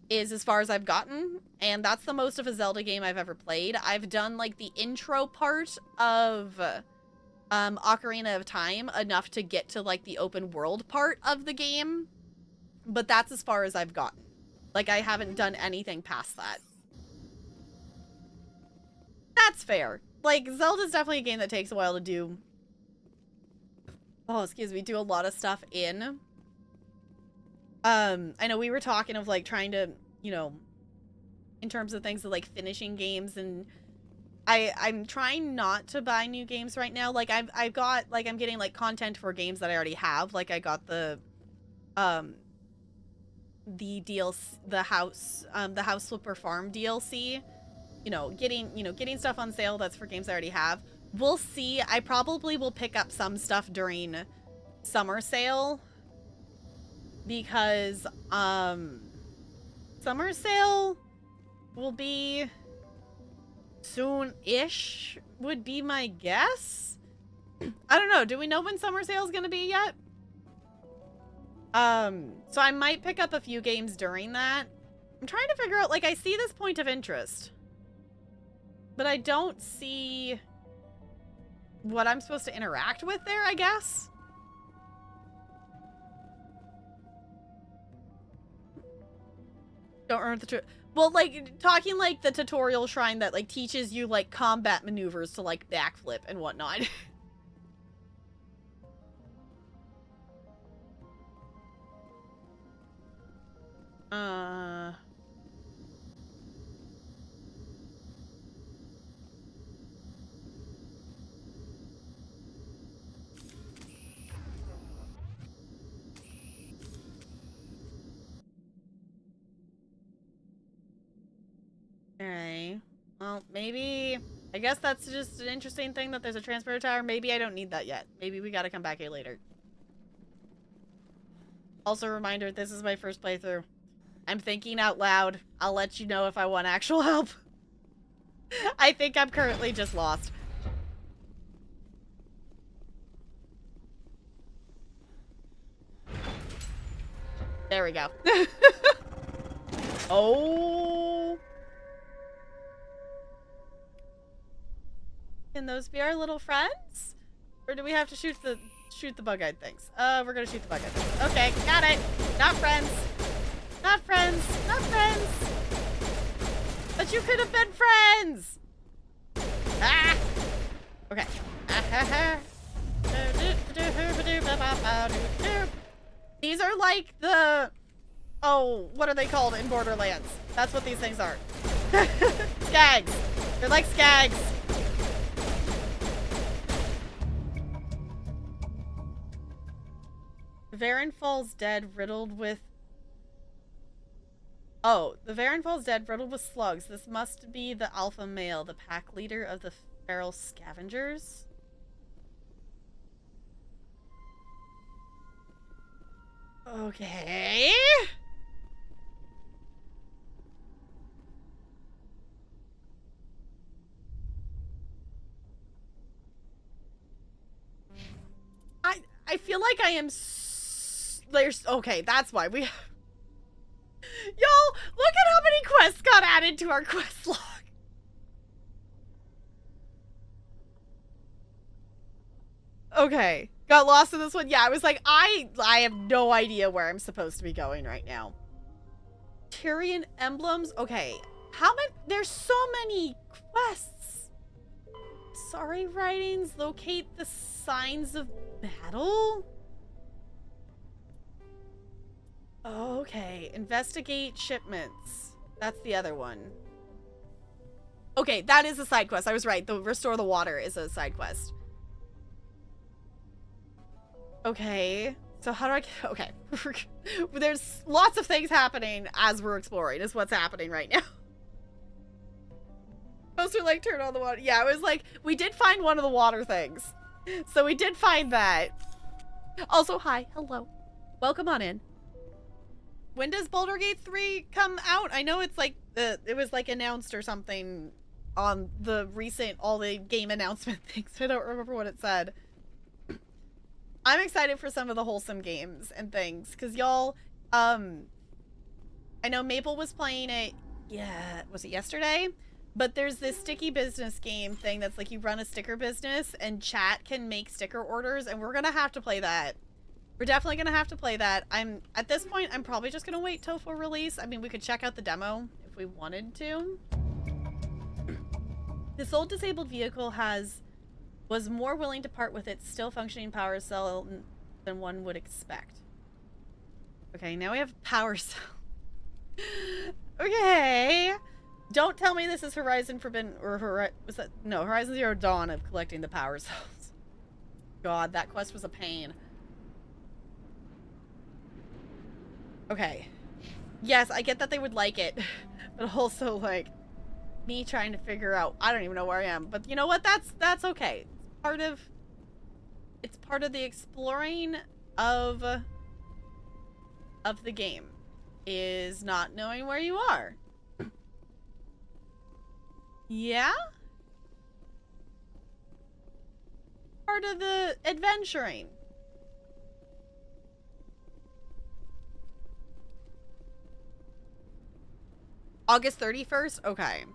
is as far as I've gotten, and that's the most of a Zelda game I've ever played. I've done like the intro part of Ocarina of Time, enough to get to like the open world part of the game, but that's as far as I've gotten. Like, I haven't done anything past that. That's fair. Like, Zelda's definitely a game that takes a while to do. Oh, excuse me, do a lot of stuff in. I know we were talking of, like, trying to, you know, in terms of things of, like, finishing games, and I'm trying not to buy new games right now. Like, I've got, like, I'm getting, like, content for games that I already have. Like, I got the DLC, the House Flipper Farm DLC, getting stuff on sale that's for games I already have. We'll see. I probably will pick up some stuff during summer sale, because summer sale will be soon-ish, would be my guess. I don't know. Do we know when summer sale is going to be yet? So I might pick up a few games during that. I'm trying to figure out, like, I see this point of interest, but I don't see what I'm supposed to interact with there, I guess. Don't remember the well, like, talking like the tutorial shrine that, like, teaches you, like, combat maneuvers to, like, backflip and whatnot. Alright. Well, maybe... I guess that's just an interesting thing that there's a transporter tower. Maybe I don't need that yet. Maybe we gotta come back here later. Also, reminder, this is my first playthrough. I'm thinking out loud. I'll let you know if I want actual help. I think I'm currently just lost. There we go. Oh. Can those be our little friends? Or do we have to shoot the bug-eyed things? We're gonna shoot the bug-eyed things. Okay, got it. Not friends. Not friends. Not friends. But you could have been friends. Ah. Okay. These are like the... Oh, what are they called in Borderlands? That's what these things are. Skags. They're like skags. Varen falls dead, riddled with... Oh, the Varen falls dead, riddled with slugs. This must be the alpha male, the pack leader of the feral scavengers. Okay. I feel like I am... There's... Okay, that's why we... Y'all, look at how many quests got added to our quest log. Okay. Got lost in this one? Yeah, I was like, I have no idea where I'm supposed to be going right now. Tyrian emblems? Okay. How many? There's so many quests. Sorry, writings. Locate the signs of battle? Okay. Investigate shipments. That's the other one. Okay, that is a side quest. I was right. The restore the water is a side quest. Okay. So how do I get... Okay. There's lots of things happening as we're exploring is what's happening right now. Supposed to like turn on the water. Yeah, it was like we did find one of the water things. So we did find that. Also, hi. Hello. Welcome on in. When does Baldur's Gate 3 come out? I know it's like it was like announced or something on the recent all the game announcement things. I don't remember what it said. I'm excited for some of the wholesome games and things because y'all I know Maple was playing it, yeah, was it yesterday? But there's this sticky business game thing that's like you run a sticker business and chat can make sticker orders, and we're gonna have to play that. We're definitely gonna have to play that. At this point I'm probably just gonna wait till full release. I mean, we could check out the demo if we wanted to. This old disabled vehicle was more willing to part with its still functioning power cell than one would expect. Okay, now we have power cell. Okay. Don't tell me this is Horizon Forbidden or was that no, Horizon Zero Dawn of collecting the power cells. God, that quest was a pain. Okay. Yes, I get that they would like it, but also like me trying to figure out I don't even know where I am. But you know what? That's okay. It's part of the exploring of the game is not knowing where you are. Yeah? Part of the adventuring. August 31st? Okay.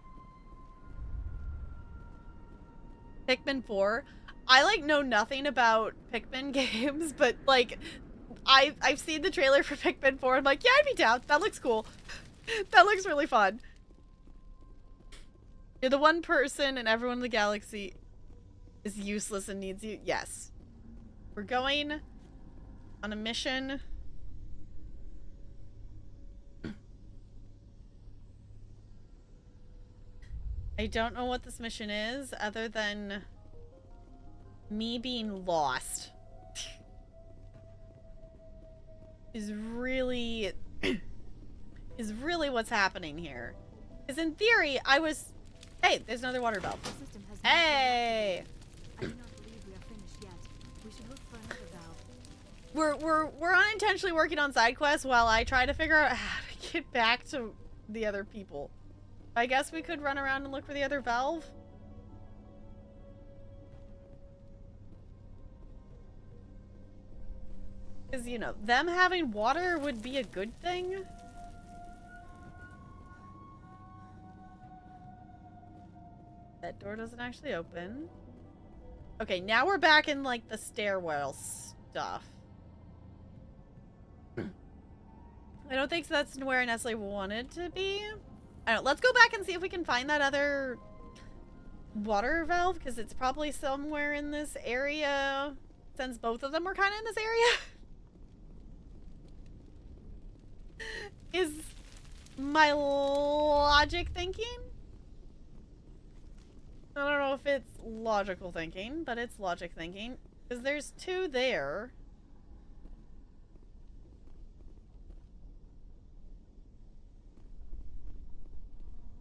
Pikmin 4. I like know nothing about Pikmin games, but like I've seen the trailer for Pikmin 4. I'm like, yeah, I'd be down. That looks cool. That looks really fun. You're the one person and everyone in the galaxy is useless and needs you. Yes. We're going on a mission. I don't know what this mission is other than me being lost. is really what's happening here. Because in theory, I was... Hey, there's another water valve. Hey! I do not believe we are finished yet. We should look for another valve. We're unintentionally working on side quests while I try to figure out how to get back to the other people. I guess we could run around and look for the other valve. Because, you know, them having water would be a good thing. That door doesn't actually open. Okay, now we're back in, like, the stairwell stuff. I don't think that's where I necessarily wanted to be. I don't know. Let's go back and see if we can find that other water valve, because it's probably somewhere in this area, since both of them were kind of in this area. Is my logic thinking? I don't know if it's logical thinking, but it's logic thinking. Because there's two there.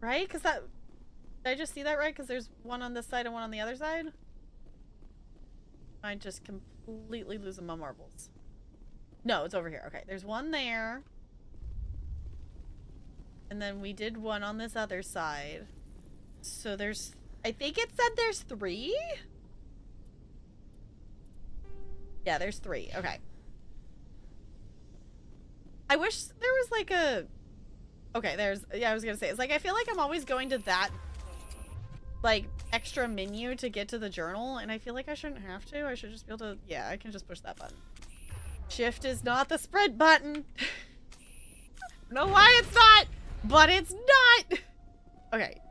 Right? Because that... Did I just see that right? Because there's one on this side and one on the other side? I just completely losing my marbles. No, it's over here. Okay, there's one there. And then we did one on this other side. So there's... I think it said there's 3? Yeah, there's 3. Okay. I wish there was like a... Okay, there's... Yeah, I was gonna say, it's like, I feel like I'm always going to that, like, extra menu to get to the journal, and I feel like I shouldn't have to. I should just be able to... Yeah, I can just push that button. Shift is not the sprint button. I don't know why it's not, but it's not! Okay.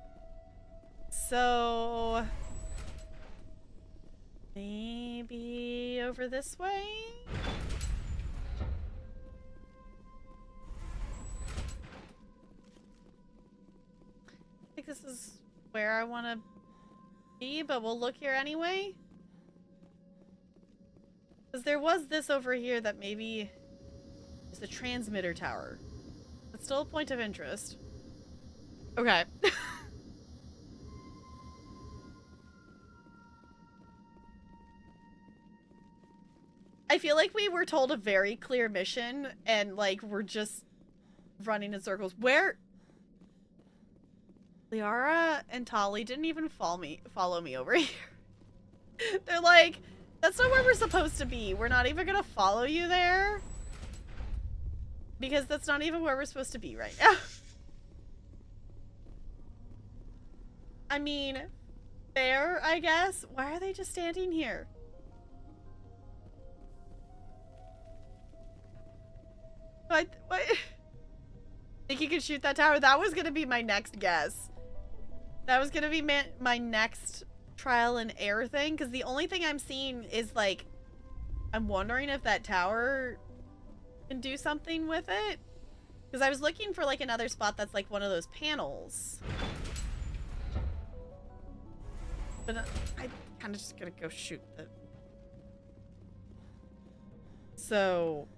So... Maybe over this way? I think this is where I want to be, but we'll look here anyway. Because there was this over here that maybe is the transmitter tower. It's still a point of interest. Okay. I feel like we were told a very clear mission and like we're just running in circles. Where Liara and Tali didn't even follow me over here. They're like, that's not where we're supposed to be. We're not even gonna follow you there. Because that's not even where we're supposed to be right now. I mean, fair, I guess. Why are they just standing here? What? Think you could shoot that tower? That was gonna be my next guess. That was gonna be my next trial and error thing, because the only thing I'm seeing is like, I'm wondering if that tower can do something with it. Because I was looking for like another spot that's like one of those panels. But I'm kind of just gonna go shoot the... So...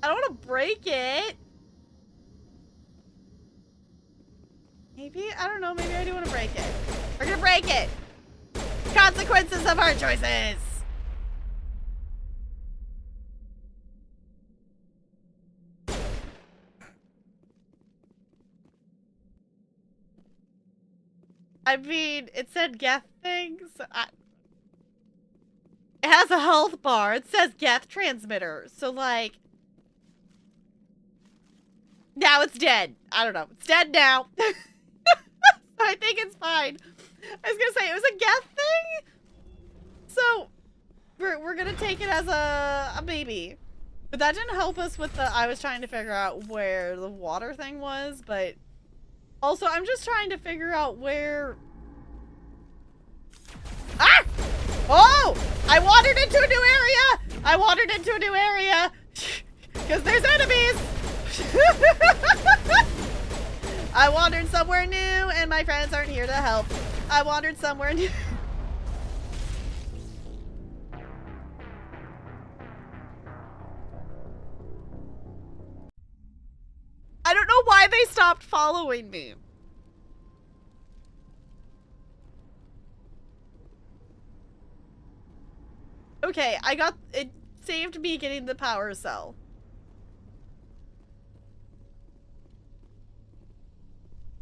I don't want to break it. Maybe? I don't know. Maybe I do want to break it. We're gonna break it. Consequences of our choices. I mean, it said Geth things. It has a health bar. It says Geth transmitter. So, like... Now it's dead. I don't know. It's dead now. I think it's fine. I was gonna say, it was a Geth thing? So, we're gonna take it as a baby. But that didn't help us with the... I was trying to figure out where the water thing was, but... Also, I'm just trying to figure out where... Ah! Oh! I wandered into a new area! I wandered into a new area! Because there's enemies! I wandered somewhere new, and my friends aren't here to help. I wandered somewhere new. I don't know why they stopped following me. Okay, I got it. Saved me getting the power cell.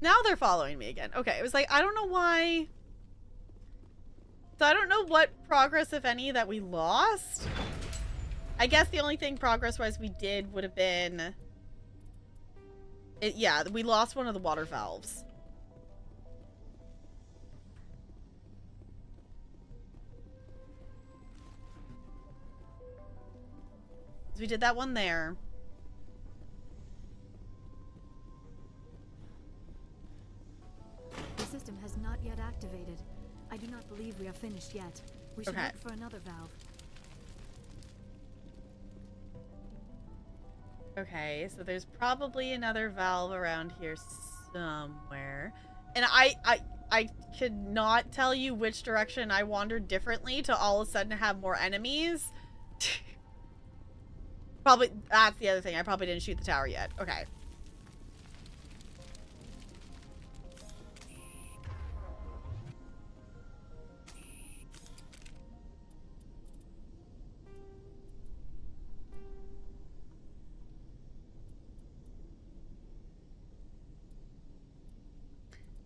Now they're following me again. Okay, it was like, I don't know why. So I don't know what progress, if any, that we lost. I guess the only thing progress-wise we did would have been... yeah, we lost one of the water valves. So we did that one there. The system has not yet activated. I do not believe we are finished yet. We should look for another valve. Okay, so there's probably another valve around here somewhere. And I could not tell you which direction I wandered differently to all of a sudden have more enemies. Probably, that's the other thing. I probably didn't shoot the tower yet. Okay.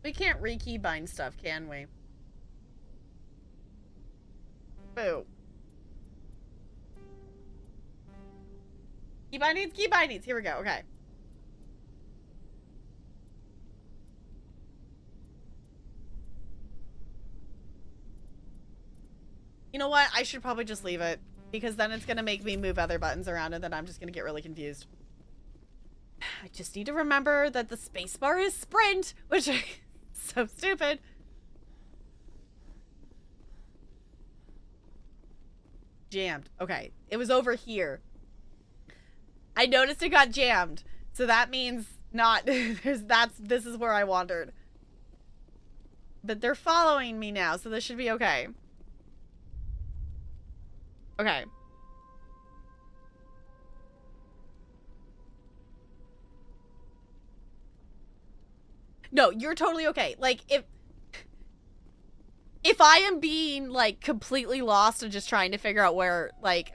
We can't re-keybind stuff, can we? Boo. Keybind needs. Here we go. Okay. You know what? I should probably just leave it, because then it's going to make me move other buttons around and then I'm just going to get really confused. I just need to remember that the spacebar is sprint, which is so stupid. Jammed. Okay. It was over here. I noticed it got jammed. So that means not this is where I wandered. But they're following me now, so this should be okay. Okay. No, you're totally okay. Like, if I am being, like, completely lost and just trying to figure out where, like,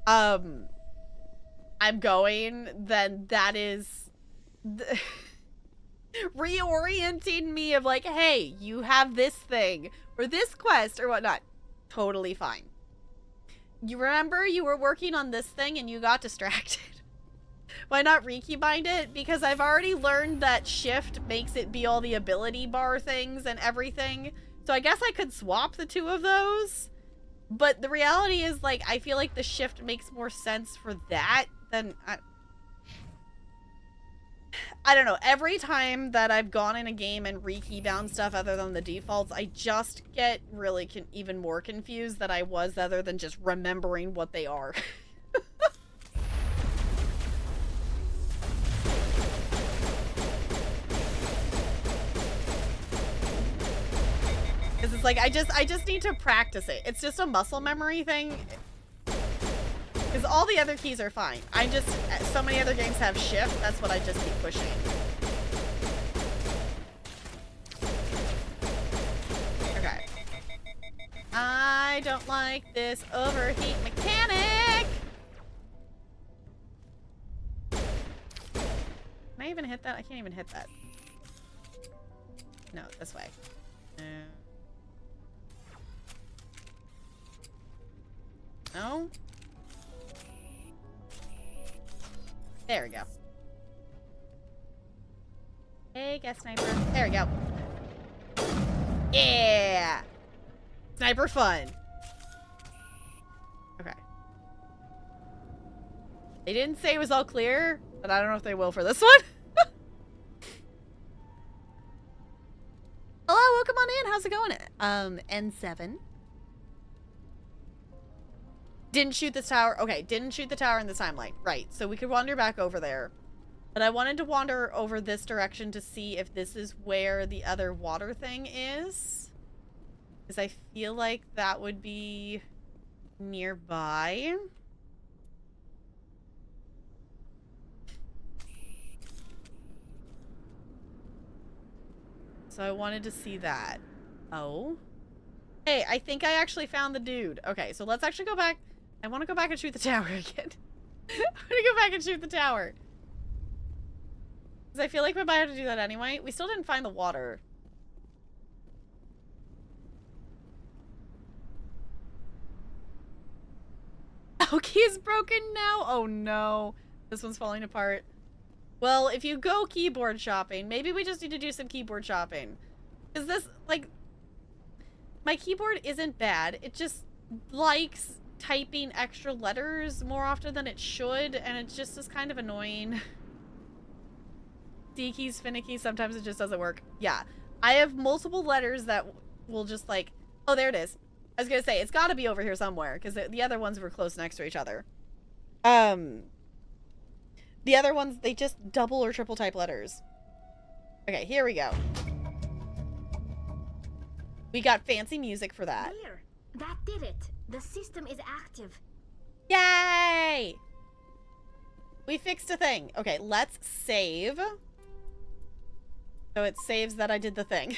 I'm going, then that is reorienting me of, like, hey, you have this thing, or this quest, or whatnot. Totally fine. You remember you were working on this thing and you got distracted. Why not re-keybind it? Because I've already learned that shift makes it be all the ability bar things and everything. So I guess I could swap the two of those. But the reality is, like, I feel like the shift makes more sense for that than... I don't know. Every time that I've gone in a game and re-keybound stuff other than the defaults, I just get really even more confused than I was other than just remembering what they are. Because it's like, I just need to practice it. It's just a muscle memory thing. Because all the other keys are fine. So many other games have shift. That's what I just keep pushing. Okay. I don't like this overheat mechanic. Can I even hit that? I can't even hit that. No, this way. No? There we go. Hey, guest sniper. There we go. Yeah! Sniper fun. Okay. They didn't say it was all clear, but I don't know if they will for this one. Hello, welcome on in. How's it going? N7. Didn't shoot this tower. Okay, didn't shoot the tower in the timeline. Right, so we could wander back over there. But I wanted to wander over this direction to see if this is where the other water thing is. Because I feel like that would be nearby. So I wanted to see that. Oh. Hey, I think I actually found the dude. Okay, so let's actually go back. I want to go back and shoot the tower again. I want to go back and shoot the tower. Because I feel like we might have to do that anyway. We still didn't find the water. Oh, key is broken now? Oh no. This one's falling apart. Well, if you go keyboard shopping, maybe we just need to do some keyboard shopping. Because this, like, my keyboard isn't bad. It just likes typing extra letters more often than it should, and it just is kind of annoying. D key's finicky, sometimes it just doesn't work. Yeah, I have multiple letters that will just like, oh, there it is. I was gonna say, it's gotta be over here somewhere, because the other ones were close next to each other. The other ones, they just double or triple type letters. Okay, here we go. We got fancy music for that. There! That did it! The system is active. Yay! We fixed a thing. Okay, let's save. So it saves that I did the thing.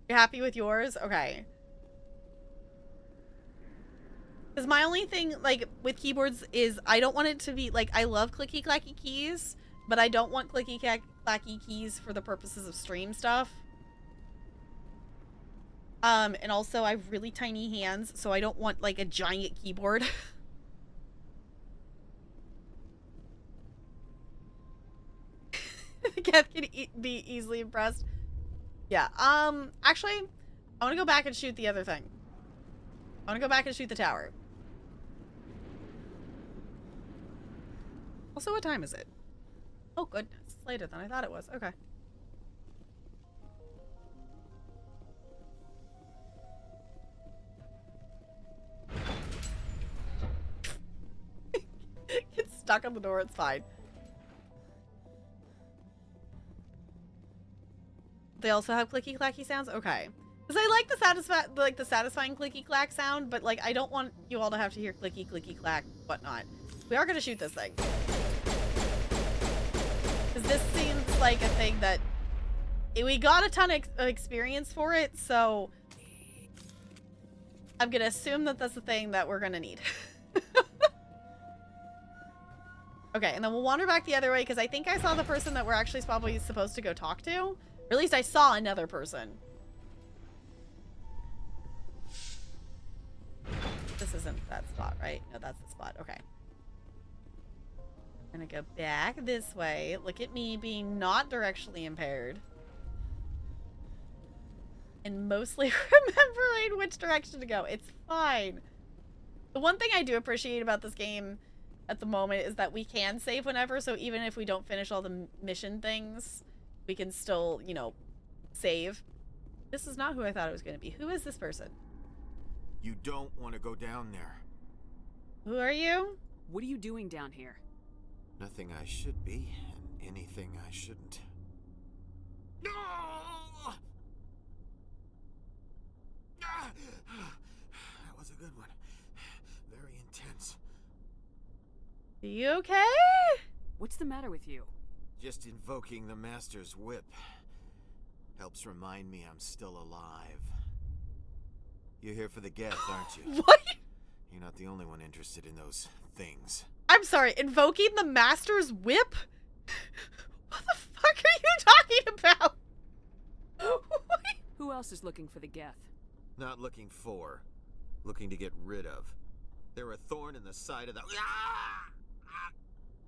You're happy with yours? Okay. Because my only thing, like, with keyboards is I don't want it to be, like, I love clicky-clacky keys, but I don't want clicky-clacky keys for the purposes of stream stuff. And also I have really tiny hands, so I don't want, like, a giant keyboard. The cat can be easily impressed. Yeah, actually, I want to go back and shoot the other thing. I want to go back and shoot the tower. Also, what time is it? Oh, goodness. It's later than I thought it was. Okay. Get stuck on the door. It's fine. They also have clicky clacky sounds? Okay. Because I like the satisfying clicky clack sound, but like I don't want you all to have to hear clicky clicky clack whatnot. We are gonna shoot this thing. Because this seems like a thing that we got a ton of experience for it, so I'm gonna assume that that's the thing that we're gonna need. Okay, and then we'll wander back the other way because I think I saw the person that we're actually probably supposed to go talk to. Or at least I saw another person. This isn't that spot, right? No, that's the spot. Okay. I'm gonna go back this way. Look at me being not directionally impaired. And mostly remembering which direction to go. It's fine. The one thing I do appreciate about this game at the moment is that we can save whenever, so even if we don't finish all the mission things, we can still, you know, save. This is not who I thought it was going to be. Who is this person? You don't want to go down there. Who are you? What are you doing down here? Nothing I should be, and anything I shouldn't. No! That was a good one. Very intense. Are you okay? What's the matter with you? Just invoking the Master's whip helps remind me I'm still alive. You're here for the Geth, aren't you? What? You're not the only one interested in those things. I'm sorry, invoking the Master's whip? What the fuck are you talking about? Who else is looking for the Geth? Not looking for. Looking to get rid of. They're a thorn in the side of the...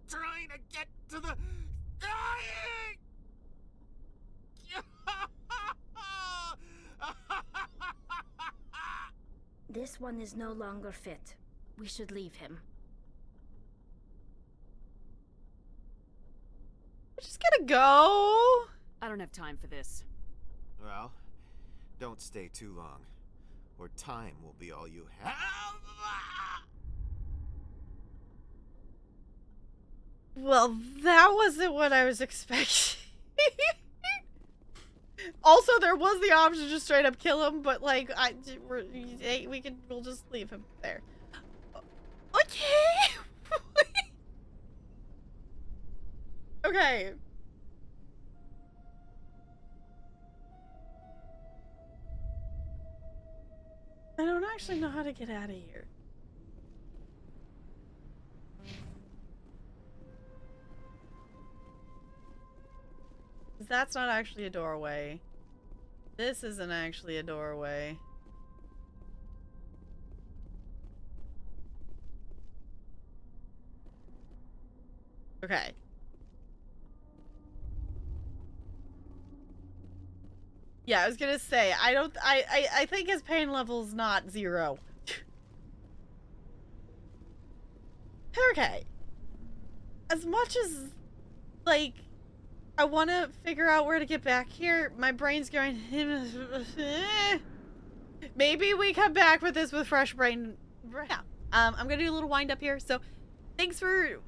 Trying to get to the... This one is no longer fit. We should leave him. We're just gonna go. I don't have time for this. Well, don't stay too long, or time will be all you have. Well, that wasn't what I was expecting. Also, there was the option to just straight up kill him, but like, we'll just leave him there. Okay. Okay. I don't actually know how to get out of here. That's not actually a doorway. This isn't actually a doorway. Okay. Yeah, I was gonna say, I think his pain level's not 0. Okay. As much as, like, I want to figure out where to get back here, my brain's going... Maybe we come back with this with fresh brain. Yeah. I'm gonna do a little wind up here, so... Thanks for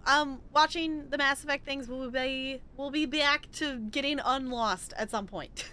watching the Mass Effect things. We'll be back to getting unlost at some point.